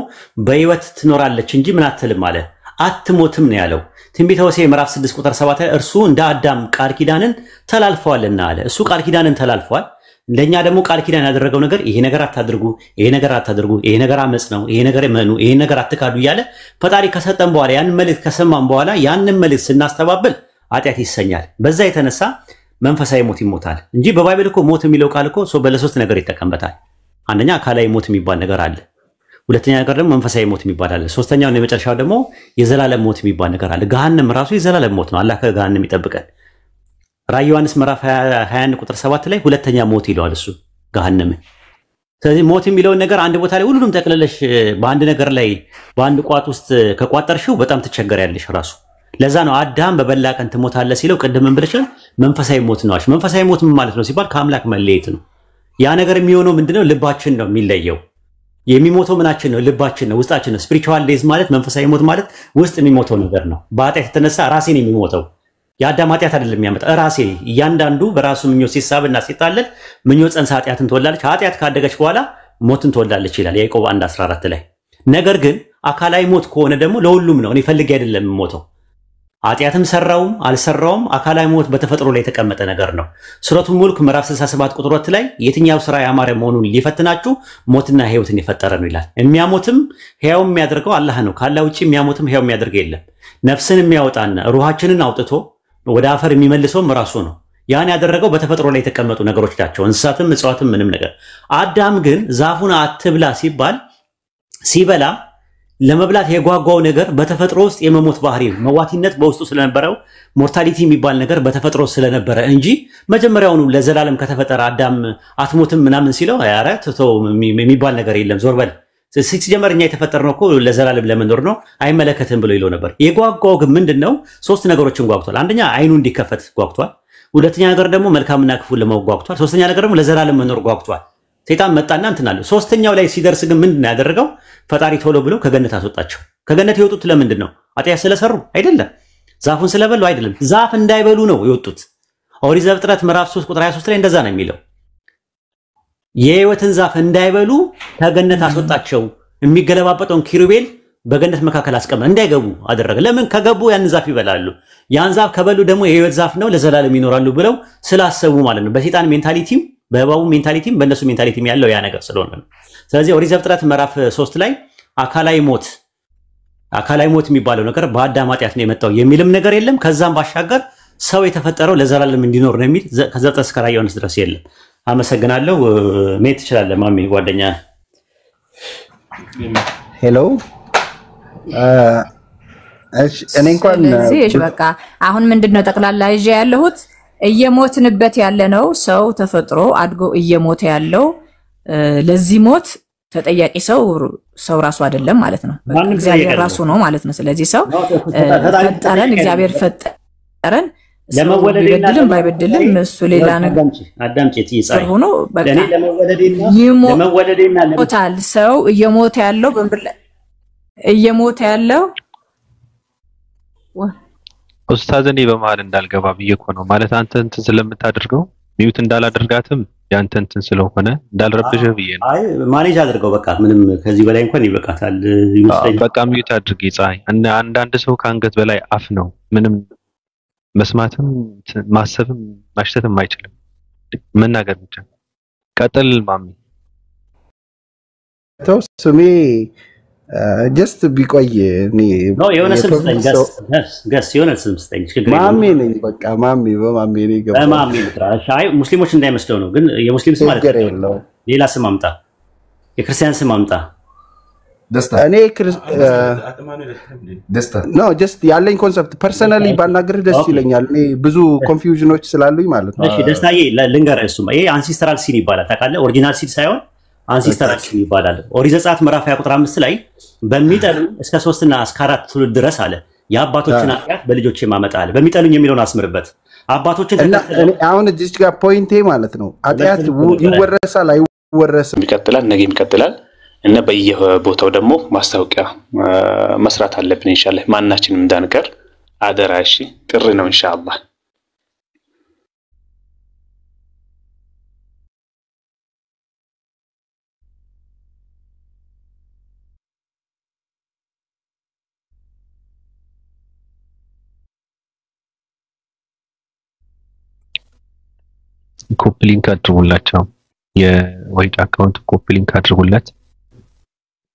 በሕይወት ትኖራለች እንጂ ምን አትልም አለ፣ አትሞትም ነው ያለው። ትንቢተ ሆሴዕ ምዕራፍ 6 ቁጥር 7 ላይ እርሱ እንደ አዳም ቃል ኪዳንን ተላልፈዋልና አለ። እሱ ቃል ኪዳንን ተላልፈዋል። ለኛ ደግሞ ቃል ኪዳን ያደረገው ነገር ይሄ ነገር አታድርጉ፣ ይሄ ነገር አታድርጉ፣ ይሄ ነገር አመጽ ነው፣ ይሄ ነገር መኑ፣ ይሄ ነገር አትካዱ እያለ ፈጣሪ ከሰጠን በኋላ ያንን መልእክት ከሰማን በኋላ ያንን መልእክት ስናስተባብል ኃጢአት ይሰኛል። በዛ የተነሳ መንፈሳዊ ሞት ይሞታል እንጂ በባይብል እኮ ሞት የሚለው ቃል እኮ በለሶስት ነገር ይጠቀምበታል። አንደኛ አካላዊ ሞት የሚባል ነገር አለ። ሁለተኛ ነገር ደግሞ መንፈሳዊ ሞት የሚባል አለ። ሶስተኛው እና የመጨረሻው ደግሞ የዘላለም ሞት የሚባል ነገር አለ። ገሃነም ራሱ የዘላለም ሞት ነው። አላህ ከገሃነም ይጠብቀን። ራዕይ ዮሐንስ ምዕራፍ 21 ቁጥር 7 ላይ ሁለተኛ ሞት ይለዋል እሱ ገሃነም። ስለዚህ ሞት የሚለውን ነገር አንድ ቦታ ላይ ሁሉንም ጠቅልለሽ በአንድ ነገር ላይ በአንድ ቋት ውስጥ ከቋጠርሽው በጣም ትቸገሪያለሽ ራሱ። ለዛ ነው አዳም በበላ ቀን ትሞታለህ ሲለው ቅድም ብለሻል መንፈሳዊ ሞት ነው። መንፈሳዊ ሞት ምን ማለት ነው ሲባል ከአምላክ መለየት ነው። ያ ነገር የሚሆነው ምንድነው? ልባችን ነው የሚለየው። የሚሞተው ምናችን ነው? ልባችን ነው፣ ውስጣችን ነው። ስፒሪቹዋል ዴዝ ማለት መንፈሳዊ ሞት ማለት ውስጥ የሚሞተው ነገር ነው። በኃጢአት የተነሳ ራሴን የሚሞተው የአዳም ኃጢአት አይደለም የሚያመጣ ራሴ። እያንዳንዱ በራሱ ምኞት ሲሳብና ሲጣለል ምኞት ጸንሳ ኃጢአትን ትወልዳለች። ኃጢአት ካደገች በኋላ ሞትን ትወልዳለች ይላል ያዕቆብ 1:14 ላይ። ነገር ግን አካላዊ ሞት ከሆነ ደግሞ ለሁሉም ነው። እኔ ፈልጌ አይደለም የምሞተው። ኃጢአትም ሰራውም አልሰራውም አካላዊ ሞት በተፈጥሮ ላይ የተቀመጠ ነገር ነው። ሱረቱል ሙልክ ምዕራፍ 67 ቁጥር 2 ላይ የትኛው ስራ ያማረ መሆኑን ሊፈትናችሁ ሞትና ሕይወትን የፈጠረ ነው ይላል። የሚያሞትም ሕያው የሚያደርገው አላህ ነው። ካላህ ውጪ የሚያሞትም ሕያው የሚያደርገው የለም። ነፍስን የሚያወጣና ሩሃችንን አውጥቶ ወደ አፈር የሚመልሰውም ራሱ ነው። ያን ያደረገው በተፈጥሮ ላይ የተቀመጡ ነገሮች ናቸው፣ እንስሳትም እጽዋትም ምንም ነገር። አዳም ግን ዛፉን አትብላ ሲባል ሲበላ ለመብላት የጓጓው ነገር በተፈጥሮ ውስጥ የመሞት ባህሪ መዋቲነት በውስጡ ስለነበረው ሞርታሊቲ የሚባል ነገር በተፈጥሮ ስለነበረ እንጂ መጀመሪያውኑ ለዘላለም ከተፈጠረ አዳም አትሞትም ምናምን ሲለው ኧረ ተው የሚባል ነገር የለም ዞር በል ሲጀመር እኛ የተፈጠርነው እኮ ለዘላለም ለመኖር ነው አይመለከትም ብሎ ይለው ነበር። የጓጓው ግን ምንድነው? ሶስት ነገሮችን ጓጉቷል። አንደኛ አይኑ እንዲከፈት ጓጉቷል። ሁለተኛ ነገር ደግሞ መልካምና ክፉን ለማወቅ ጓጉቷል። ሶስተኛ ነገር ደግሞ ለዘላለም መኖር ጓጉቷል። ሰይጣን መጣና እንትን አለ። ሶስተኛው ላይ ሲደርስ ግን ምንድነው ያደረገው? ፈጣሪ ቶሎ ብሎ ከገነት አስወጣቸው። ከገነት የወጡት ለምንድን ነው? ኃጢአት ስለሰሩ አይደለም፣ ዛፉን ስለበሉ አይደለም፣ ዛፍ እንዳይበሉ ነው የወጡት። ኦሪት ዘፍጥረት ምዕራፍ 3 ቁጥር 23 ላይ እንደዛ ነው የሚለው። የሕይወትን ዛፍ እንዳይበሉ ከገነት አስወጣቸው። የሚገለባበጠውን ኪሩቤል በገነት መካከል አስቀመጠ፣ እንዳይገቡ አደረገ። ለምን? ከገቡ ያን ዛፍ ይበላሉ። ያን ዛፍ ከበሉ ደግሞ የሕይወት ዛፍ ነው ለዘላለም ይኖራሉ ብለው ስላሰቡ ማለት ነው። በሰይጣን ሜንታሊቲም በእባቡ ሜንታሊቲም በእነሱ ሜንታሊቲም ያለው ያ ነገር ስለሆነ ነው። ስለዚህ ኦሪት ዘፍጥረት ምዕራፍ 3 ላይ አካላዊ ሞት የሚባለው ነገር በአዳም ኃጢአት ነው የመጣው የሚልም ነገር የለም። ከዛም ባሻገር ሰው የተፈጠረው ለዘላለም እንዲኖር ነው የሚል ከዘፍጥረት እስከ ራዕየ ዮሐንስ ድረስ የለም። አመሰግናለሁ። ሜት ትችላለህ ማሚ ጓደኛ። ሄሎ እኔ እንኳን ስለዚህ በቃ አሁን ምንድነው ጠቅላላ ይዤ ያለሁት እየሞትንበት ያለ ነው። ሰው ተፈጥሮ አድጎ እየሞተ ያለው ለዚህ ሞት ተጠያቂ ሰው ራሱ አይደለም ማለት ነው። እግዚአብሔር ራሱ ነው ማለት ነው። ስለዚህ ሰው ፈጠረን፣ እግዚአብሔር ፈጠረን። ለመወለድም ባይበድልም እሱ ሌላ ነገር አዳምጪ ትይጻይ ሆኖ በቃ ለመወለድና ሞታል። ሰው እየሞተ ያለው በምድር ላይ እየሞተ ያለው ኡስታዝ እኔ በመሃል እንዳልገባ ብዬ እኮ ነው ማለት አንተ እንትን ስለምታደርገው ሚዩት እንዳላደርጋትም ያንተ እንትን ስለሆነ እንዳልረብሽህ ብዬ ነው። አይ ማኔጅ አድርገው በቃ ምንም ከዚህ በላይ እንኳን ይበቃታል ይመስለኛል። በቃ ሚዩት አድርጊ ፀሐይ። አንዳንድ ሰው ከአንገት በላይ አፍ ነው። ምንም መስማትም ማሰብም ማሽተትም አይችልም። መናገር ብቻ። ቀጥል ማሚ። ተው ስሜ ጀስት ቢቆይ እኔ ነው የሆነ ስም ስጠኝ ገስ የሆነ ስም ስጠኝ ማሚ ነኝ በቃ ማሚ በማሚ ነኝ ገባ ማሚ ልጥራሽ። አይ ሙስሊሞች እንዳይመስለው ነው ግን የሙስሊም ስም ማለት ነው። ሌላ ስም አምጣ፣ የክርስቲያን ስም አምጣ። ደስታ እኔ ደስታ ነው ጀስት ያለኝ ኮንሰፕት ፐርሰናሊ ባናገር ደስ ይለኛል። እኔ ብዙ ኮንፊውዥኖች ስላሉኝ ማለት ነው። እሺ ደስታዬ ልንገርህ፣ እሱማ ይሄ አንሲስተራል ሲን ይባላል ታውቃለህ። ኦሪጂናል ሲን ሳይሆን አንሲስተራል ሲን ይባላል። ኦሪት ዘጸአት ምዕራፍ 20 ቁጥር 5 ላይ በሚጠሉኝ እስከ 3 እና እስከ 4 ትውልድ ድረስ አለ የአባቶችን ኃጢአት በልጆቼ ማመጣ አለ። በሚጠሉኝ የሚለውን አስምርበት። አባቶችን አሁን እዚህ ጋር ፖይንቴ ማለት ነው ኃጢአት ይወረሳል አይወረስም፣ ይቀጥላል፣ ነገ ይቀጥላል እና በየቦታው ደግሞ ማስታወቂያ መስራት አለብን ኢንሻአላህ። ማናችንም እንዳንቀር አደራ። እሺ ጥሪ ነው ኢንሻአላህ። ኮፒ ሊንክ አድርጉላቸው። የወይድ አካውንት ኮፒ ሊንክ አድርጉለት።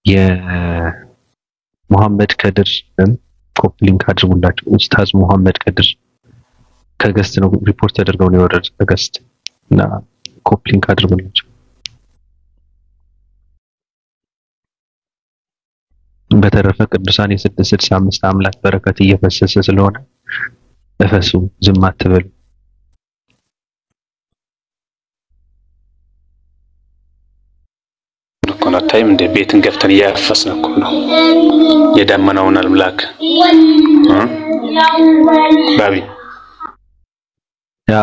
የሙሐመድ ከድር ኮፒ ሊንክ አድርጉላቸው። ኡስታዝ ሙሐመድ ከድር ከገስት ነው ሪፖርት ተደርገው ነው የወረደ ከገስት እና ኮፒ ሊንክ አድርጉላቸው። በተረፈ ቅዱሳን የ665 አምላክ በረከት እየፈሰሰ ስለሆነ እፈሱ፣ ዝም አትበሉ። ታይም እንደ ቤትን ገፍተን ያፈስን እኮ ነው የዳመናውን አምላክ ባቢ ያ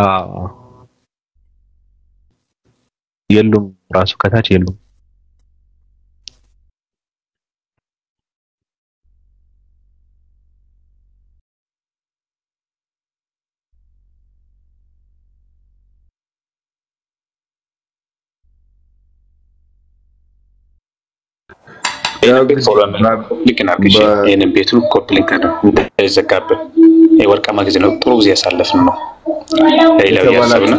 የሉም ራሱ ከታች የሉም። ይሄንን ቤቱን ኮፒ ሊንክ አድርጉ። አይዘጋብን። ወርቃማ ጊዜ ነው። ጥሩ ጊዜ ያሳለፍን ነው። ሌላው ያሰብና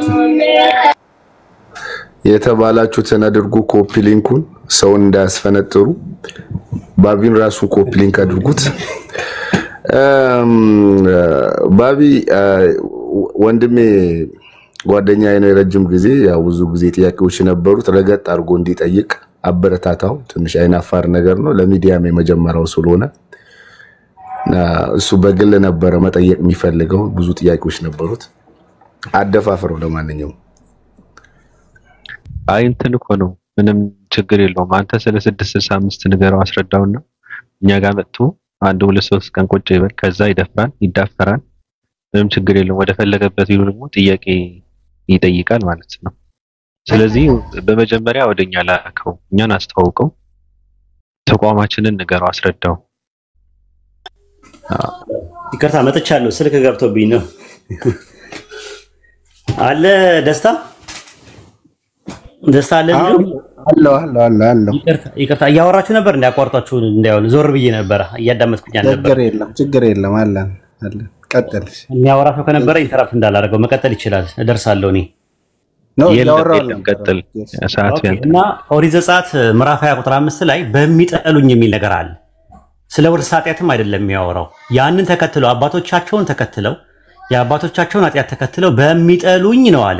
የተባላችሁትን አድርጉ። ኮፒ ሊንኩን ሰውን እንዳያስፈነጥሩ ባቢን ራሱ ኮፒ ሊንክ አድርጉት። ባቢ ወንድሜ ጓደኛዬ ነው። የረጅም ጊዜ ያው ብዙ ጊዜ ጥያቄዎች ነበሩት። ረገጥ አድርጎ እንዲጠይቅ አበረታታው። ትንሽ አይናፋር ነገር ነው ለሚዲያም የመጀመሪያው ስለሆነ እሱ በግል ነበር መጠየቅ የሚፈልገው። ብዙ ጥያቄዎች ነበሩት። አደፋፍረው። ለማንኛውም አይ እንትን እኮ ነው ምንም ችግር የለውም። አንተ ስለ 665 ንገረው አስረዳውና እኛ ጋር መጥቶ 1-2-3 ቀን ቁጭ ይበል። ከዛ ይዳፈራል። ምንም ችግር የለውም። ወደ ፈለገበት ይሉ ደግሞ ጥያቄ ይጠይቃል ማለት ነው። ስለዚህ በመጀመሪያ ወደኛ ላከው፣ እኛን አስተዋውቀው፣ ተቋማችንን ንገረው፣ አስረዳው። ይቅርታ መጥቻለሁ፣ ስልክ ገብቶብኝ ነው። አለ ደስታ አለ አለ። ይቅርታ እያወራችሁ ነበር እንዲያቋርጣችሁ እንዳይሆን ዞር ብዬ ነበር እያዳመጥኩኝ ነበር። ችግር የለም አለ። ቀጥል። የሚያወራ ሰው ከነበረ ኢንተራፕት እንዳላደርገው መቀጠል ይችላል። እደርሳለሁ እኔ ነው የለም ቀጥል። ሰዓት ያንተ እና ኦሪት ዘጸአት ምዕራፍ 20 ቁጥር 5 ላይ በሚጠሉኝ የሚል ነገር አለ። ስለ ውርስ ኃጢአትም አይደለም የሚያወራው። ያንን ተከትለው አባቶቻቸውን ተከትለው የአባቶቻቸውን ኃጢአት ተከትለው በሚጠሉኝ ነው አለ።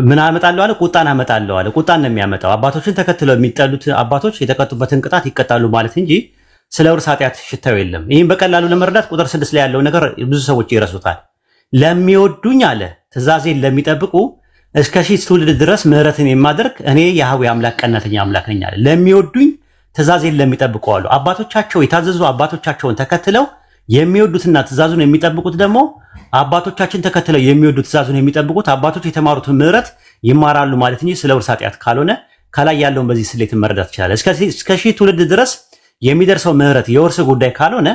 ምን አመጣለሁ አለ? ቁጣን አመጣለሁ አለ። ቁጣን ነው የሚያመጣው። አባቶችን ተከትለው የሚጠሉት አባቶች የተቀጡበትን ቅጣት ይቀጣሉ ማለት እንጂ ስለ ውርስ ኃጢአት ሽታው የለም። ይህም በቀላሉ ለመረዳት ቁጥር 6 ላይ ያለው ነገር ብዙ ሰዎች ይረሱታል። ለሚወዱኝ አለ ትእዛዜን ለሚጠብቁ እስከ 1000 ትውልድ ድረስ ምህረትን የማደርግ እኔ ያህዌ አምላክ ቀናተኛ አምላክ ነኝ አለ። ለሚወዱኝ ትእዛዜን ለሚጠብቁ አሉ። አባቶቻቸው የታዘዙ አባቶቻቸውን ተከትለው የሚወዱትና ትእዛዙን የሚጠብቁት ደግሞ አባቶቻችን ተከትለው የሚወዱት ትእዛዙን የሚጠብቁት አባቶች የተማሩትን ምህረት ይማራሉ ማለት እንጂ ስለ ውርስ ኃጢአት ካልሆነ ከላይ ያለውን በዚህ ስሌት መረዳት ይችላል። እስከ 1000 ትውልድ ድረስ የሚደርሰው ምህረት የውርስ ጉዳይ ካልሆነ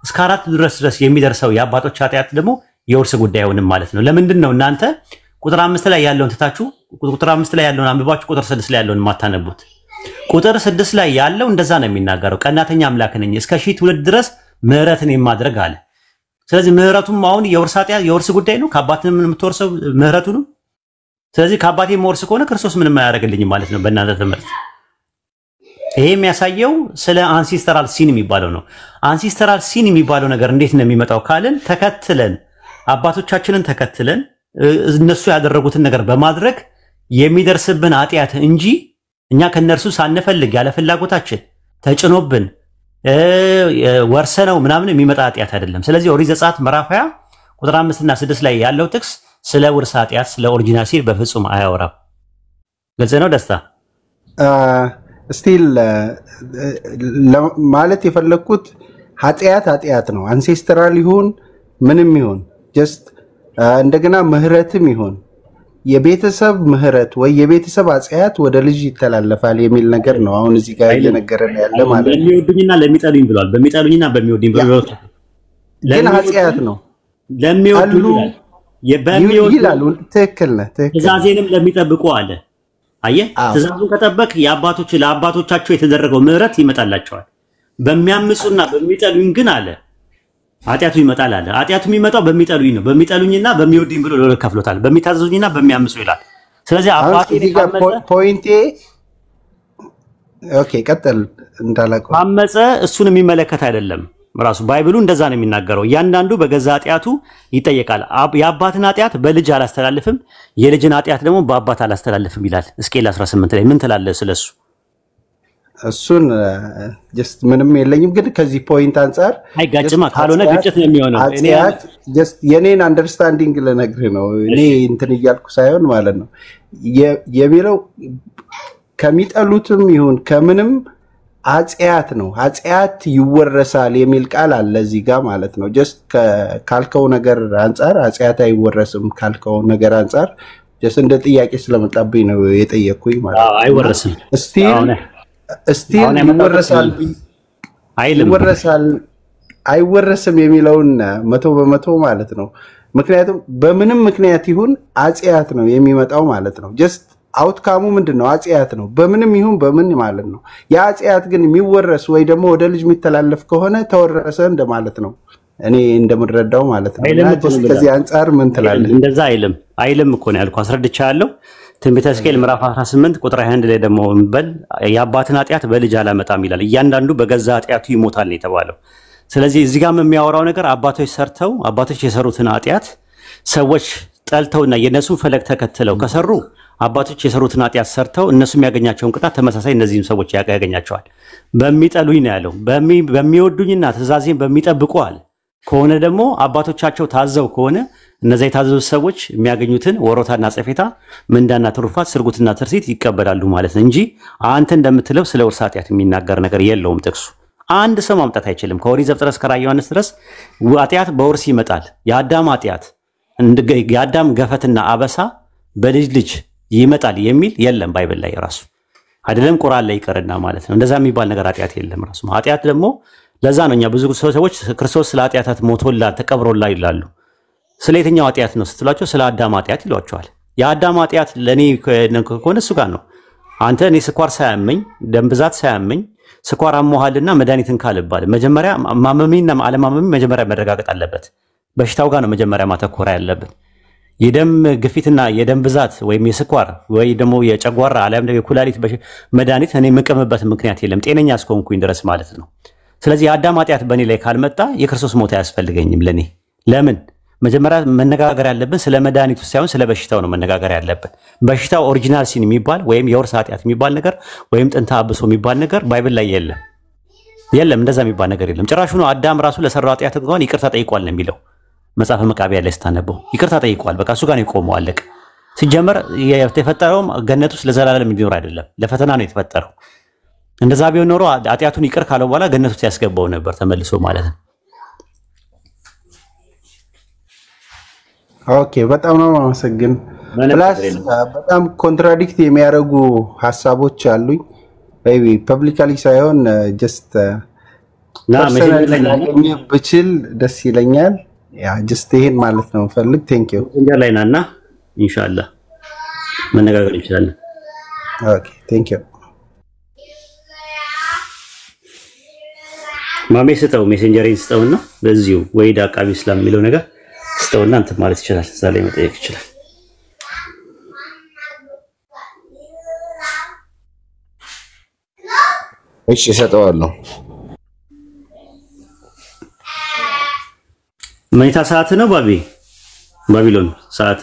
እስከ 4 ድረስ የሚደርሰው የአባቶች ኃጢአት ደግሞ የውርስ ጉዳይ አይሆንም ማለት ነው። ለምንድን ነው እናንተ ቁጥር 5 ላይ ያለውን ትታችሁ ቁጥር 5 ላይ ያለውን አንብባችሁ ቁጥር 6 ላይ ያለውን ማታነቡት። ቁጥር 6 ላይ ያለው እንደዛ ነው የሚናገረው። ቀናተኛ አምላክ ነኝ እስከ ሺህ ትውልድ ድረስ ምህረትን የማድረግ አለ። ስለዚህ ምህረቱም አሁን የውርስ ጉዳይ ነው። ከአባትም የምትወርሰው ምህረቱ ነው። ስለዚህ ከአባቴ የምወርስ ከሆነ ክርስቶስ ምንም አያደርግልኝም ማለት ነው በእናንተ ትምህርት። ይሄ የሚያሳየው ስለ አንሲስተራል ሲን የሚባለው ነው። አንሲስተራል ሲን የሚባለው ነገር እንዴት ነው የሚመጣው ካልን ተከትለን አባቶቻችንን ተከትለን እነሱ ያደረጉትን ነገር በማድረግ የሚደርስብን ኃጢአት እንጂ እኛ ከነርሱ ሳንፈልግ ያለ ፍላጎታችን ተጭኖብን ወርሰነው ምናምን የሚመጣ ኃጢአት አይደለም። ስለዚህ ኦሪት ዘጸአት ምዕራፍ 20 ቁጥር 5 እና 6 ላይ ያለው ጥቅስ ስለ ውርስ ኃጢአት ስለ ኦሪጂናል ሲን በፍጹም አያወራም። ግልጽ ነው ደስታ? ስቲል ማለት የፈለኩት ኃጢአት ነው። አንሴስትራል ይሁን ምንም ይሁን ጀስት እንደገና ምህረትም ይሁን የቤተሰብ ምህረት ወይ የቤተሰብ ኃጢአት ወደ ልጅ ይተላለፋል የሚል ነገር ነው አሁን እዚህ ጋር እየነገረን ያለ ማለት ነው። ለሚወዱኝና ለሚጠሉኝ ብሏል። በሚጠሉኝና በሚወዱኝ ብሏል። ግን ኃጢአት ነው ለሚወዱኝ ይላል። ትክክል ነህ። ትእዛዜንም ለሚጠብቁ አለ። አየህ ትእዛዙን ከጠበቅ ለአባቶቻቸው የተደረገው ምህረት ይመጣላቸዋል። በሚያምፁና በሚጠሉኝ ግን አለ ኃጢአቱ ይመጣል አለ። ኃጢአቱ የሚመጣው በሚጠሉኝ ነው። በሚጠሉኝና በሚወዱኝ ብሎ ለሁለት ከፍሎታል። በሚታዘዙኝና በሚያምፁ ይላል። ስለዚህ አባቴ ፖይንቴ ኦኬ ቀጥል እንዳላቀው አመፀ እሱን የሚመለከት አይደለም። ራሱ ባይብሉ እንደዛ ነው የሚናገረው። እያንዳንዱ በገዛ ኃጢአቱ ይጠየቃል። የአባትን ኃጢአት በልጅ አላስተላልፍም፣ የልጅን ኃጢአት ደግሞ በአባት አላስተላልፍም ይላል ሕዝቅኤል 18 ላይ። ምን ትላለህ ስለሱ? እሱን ጀስት ምንም የለኝም፣ ግን ከዚህ ፖይንት አንፃር አይጋጭማ። ካልሆነ ግጭት ነው የሚሆነው። እኔ ጀስት የኔን አንደርስታንዲንግ ልነግርህ ነው። እኔ እንትን እያልኩ ሳይሆን ማለት ነው የሚለው ከሚጠሉትም ይሁን ከምንም ኃጢአት ነው። ኃጢአት ይወረሳል የሚል ቃል አለ እዚህ ጋር ማለት ነው። ጀስት ካልከው ነገር አንፃር ኃጢአት አይወረስም ካልከው ነገር አንፃር ጀስት እንደ ጥያቄ ስለመጣብኝ ነው የጠየቅኩኝ ማለት ነው። አይወረስም ስቲል ይወረሳል አይወረስም የሚለውን 100% ማለት ነው። ምክንያቱም በምንም ምክንያት ይሁን ኃጢአት ነው የሚመጣው ማለት ነው። ጀስት አውትካሙ ምንድነው? ኃጢአት ነው። በምንም ይሁን በምን ማለት ነው። ያ ኃጢአት ግን የሚወረስ ወይ ደግሞ ወደ ልጅ የሚተላለፍ ከሆነ ተወረሰ እንደማለት ነው እኔ እንደምረዳው ማለት ነው። ከዚህ አንፃር ምን ትላለህ? እንደዛ አይልም እኮ ነው ያልኩህ። አስረድቻለሁ። ትንቢተ ሕዝቅኤል ምዕራፍ 18 ቁጥር 21 ላይ ደግሞ እንበል የአባትን ኃጢአት በልጅ አላመጣም ይላል። እያንዳንዱ በገዛ ኃጢአቱ ይሞታል ነው የተባለው። ስለዚህ እዚህ ጋር የሚያወራው ነገር አባቶች የሰሩትን ኃጢአት ሰዎች ጠልተውና የነሱን ፈለግ ተከትለው ከሰሩ አባቶች የሰሩትን ኃጢአት ሰርተው እነሱ የሚያገኛቸውን ቅጣት ተመሳሳይ እነዚህም ሰዎች ያገኛቸዋል። በሚጠሉኝ ነው ያለው። በሚወዱኝና ትእዛዜን በሚጠብቁ አለ። ከሆነ ደግሞ አባቶቻቸው ታዘው ከሆነ እነዛ የታዘዙ ሰዎች የሚያገኙትን ወሮታና ጽፌታ ምንዳና ትሩፋት ስርጉትና ትርሲት ይቀበላሉ ማለት ነው እንጂ አንተ እንደምትለው ስለ ውርስ ኃጢአት የሚናገር ነገር የለውም ጥቅሱ። አንድ ሰው ማምጣት አይችልም። ከኦሪት ዘፍጥረት እስከ ራዕየ ዮሐንስ ድረስ ኃጢአት በውርስ ይመጣል። የአዳም ኃጢአት የአዳም ገፈትና አበሳ በልጅ ልጅ ይመጣል የሚል የለም ባይብል ላይ ራሱ አይደለም ቁርአን ላይ ይቀርና ማለት ነው። እንደዛ የሚባል ነገር ኃጢአት የለም ራሱ። ኃጢአት ደግሞ ለዛ ነው እኛ ብዙ ሰዎች ክርስቶስ ስለ ኃጢአታት ሞቶላል ተቀብሮላል ይላሉ። ስለ የትኛው ኃጢአት ነው ስትሏቸው ስለ አዳም ኃጢአት ይሏቸዋል። የአዳም ኃጢአት ለኔ ከሆነ እሱ ጋር ነው። አንተ እኔ ስኳር ሳያመኝ ደም ብዛት ሳያመኝ ስኳር አሞሃልና መድኃኒትን ካልባል መጀመሪያ ማመሜና አለማመሜ መጀመሪያ መረጋገጥ አለበት። በሽታው ጋር ነው መጀመሪያ ማተኮር ያለበት። የደም ግፊትና የደም ብዛት ወይም የስኳር ወይ ደግሞ የጨጓራ አለም ደግሞ የኩላሊት መድኃኒት እኔ የምቀምበት ምክንያት የለም ጤነኛ እስከሆንኩኝ ድረስ ማለት ነው። ስለዚህ የአዳም ኃጢአት በእኔ ላይ ካልመጣ የክርስቶስ ሞት አያስፈልገኝም ለኔ። ለምን? መጀመሪያ መነጋገር ያለብን ስለ መድኃኒቱ ሳይሆን ስለ በሽታው ነው መነጋገር ያለብን። በሽታው ኦሪጂናል ሲን የሚባል ወይም የውርስ ኃጢአት የሚባል ነገር ወይም ጥንተ አብሶ የሚባል ነገር ባይብል ላይ የለም። እንደዛ የሚባል ነገር የለም። ጭራሹኑ አዳም ራሱ ለሰራው ኃጢአት እንኳን ይቅርታ ጠይቋል ነው የሚለው መጽሐፈ መቃብያን ላይ ስታነበው። ይቅርታ ጠይቋል። በቃ እሱ ጋር ነው የቆመው አለቀ። ሲጀመር የተፈጠረውም ገነት ውስጥ ለዘላለም እንዲኖር አይደለም፣ ለፈተና ነው የተፈጠረው። እንደዛ ቢሆን ኖሮ ኃጢአቱን ይቅር ካለው በኋላ ገነት ውስጥ ያስገባው ነበር ተመልሶ ማለት ነው። ኦኬ በጣም ነው ማመሰግን። ፕላስ በጣም ኮንትራዲክት የሚያደርጉ ሀሳቦች አሉኝ። ሜቢ ፐብሊካሊ ሳይሆን ጀስት ፐርሰናሊ ብችል ደስ ይለኛል። ያ ጀስት ይሄን ማለት ነው ፈልግ። ቴንክ ዩ እንጀራ ላይ ናና ኢንሻአላህ መነጋገር እንችላለን። ኦኬ ቴንክ ዩ ማሜ ስጠው ሜሴንጀሪን ስጠውና በዚሁ ወይድ አቃቢ እስላም የሚለው ነገር ስጠውና እንትን ማለት ይችላል። እዛ ላይ መጠየቅ ይችላል። እሺ እሰጠዋለሁ። መኝታ ሰዓት ነው ባቢሎን ሰዓት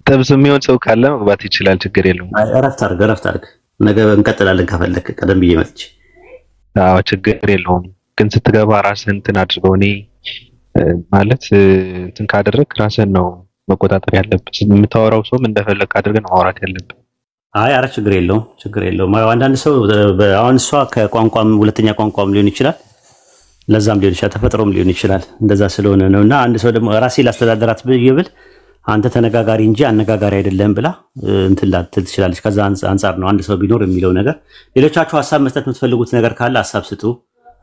ጥብስ የሚሆን ሰው ካለ መግባት ይችላል፣ ችግር የለውም። እረፍት አድርግ። ነገ እንቀጥላለን ከፈለክ ቀደም ብዬ መጥቼ። አዎ ችግር የለውም። ግን ስትገባ ራስህን እንትን አድርገው። እኔ ማለት እንትን ካደረግ ራስህን ነው መቆጣጠር ያለብህ። የምታወራው ሰውም እንደፈለክ አድርገህ ነው ማውራት ያለብህ። ኧረ ችግር የለውም። አንዳንድ ሰው አሁን እሷ ከቋንቋም ሁለተኛ ቋንቋም ሊሆን ይችላል፣ ለዛም ሊሆን ይችላል፣ ተፈጥሮም ሊሆን ይችላል። እንደዛ ስለሆነ ነውና አንድ ሰው ደግሞ ራሴ ላስተዳደራት ብል አንተ ተነጋጋሪ እንጂ አነጋጋሪ አይደለም ብላ እንትን ላትል ትችላለች። ከዛ አንፃር ነው አንድ ሰው ቢኖር የሚለው ነገር። ሌሎቻችሁ ሐሳብ መስጠት የምትፈልጉት ነገር ካለ ሐሳብ ስጡ።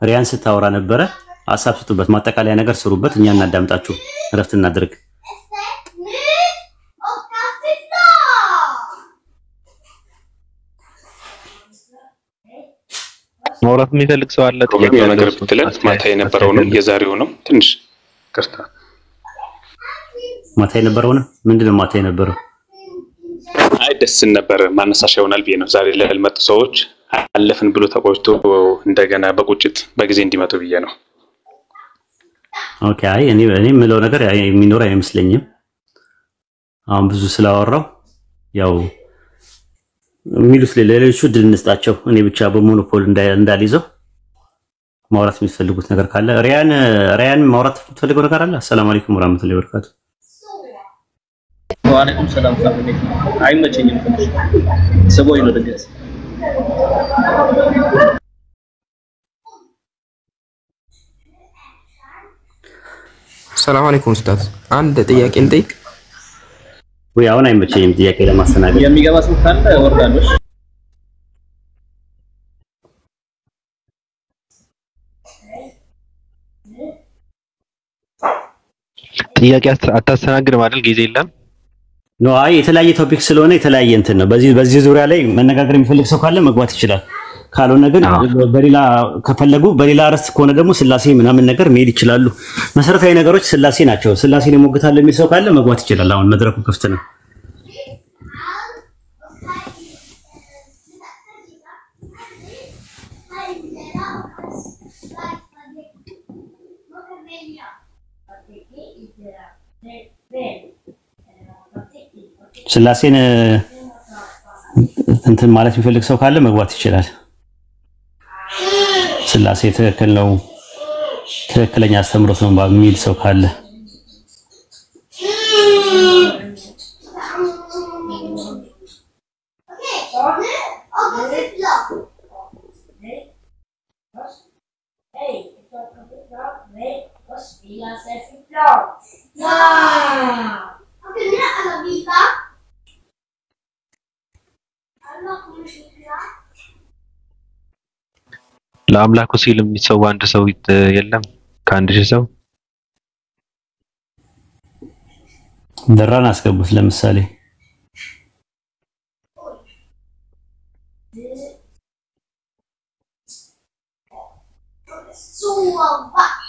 ሪያን ስታወራ ነበረ፣ ሐሳብ ስጡበት፣ ማጠቃለያ ነገር ስሩበት። እኛ እናዳምጣችሁ፣ እረፍት እናድርግ። ማውራት የሚፈልግ ሰው አለ? ጥያቄው ነገር ብትለን ማታ የነበረው ነው የዛሬው ነው ትንሽ ቅርታ ማታ የነበረው ነው። ምንድነው ማታ የነበረው? አይ ደስ ነበር፣ ማነሳሻ ይሆናል ብዬ ነው። ዛሬ ለልመጡ ሰዎች አለፍን ብሎ ተቆጭቶ እንደገና በቁጭት በጊዜ እንዲመጡ ብዬ ነው። ኦኬ። አይ እኔ የምለው ነገር የሚኖር አይመስለኝም። አሁን ብዙ ስላወራው ያው የሚሉት ሌሎቹ ድል እንስጣቸው። እኔ ብቻ በሞኖፖል እንዳልይዘው ማውራት የሚፈልጉት ነገር ካለ ሪያን ማውራት የምትፈልገው ነገር አለ? ሰላም አለይኩም ወራህመቱላሂ ወበረካቱ። ወአለይኩም ሰላም ፈርዴ አይመቸኝም ትንሽ ሰቦይ ነው ድንገት ሰላም አለይኩም ኡስታዝ፣ አንድ ጥያቄ እንጠይቅ ወይ? አሁን አይመቸኝም ጥያቄ ለማስተናገድ። የሚገባ ሰው ካለ ወርዳለሽ። ጥያቄ አታስተናግድ ማለት ጊዜ የለም ነው። አይ የተለያየ ቶፒክ ስለሆነ የተለያየ እንትን ነው። በዚህ ዙሪያ ላይ መነጋገር የሚፈልግ ሰው ካለ መግባት ይችላል። ካልሆነ ግን በሌላ ከፈለጉ በሌላ አርዕስት ከሆነ ደግሞ ስላሴ ምናምን ነገር መሄድ ይችላሉ። መሰረታዊ ነገሮች ስላሴ ናቸው። ስላሴን ይሞግታል የሚል ሰው ካለ መግባት ይችላል። አሁን መድረኩ ክፍት ነው። ስላሴን እንትን ማለት የሚፈልግ ሰው ካለ መግባት ይችላል። ስላሴ ትክክል ነው፣ ትክክለኛ አስተምሮት ነው የሚል ሰው ካለ ለአምላኩ ሲል የሚሰዋ አንድ ሰው የለም ከአንድ ሺህ ሰው? ደራን አስገቡት ለምሳሌ Sumpah.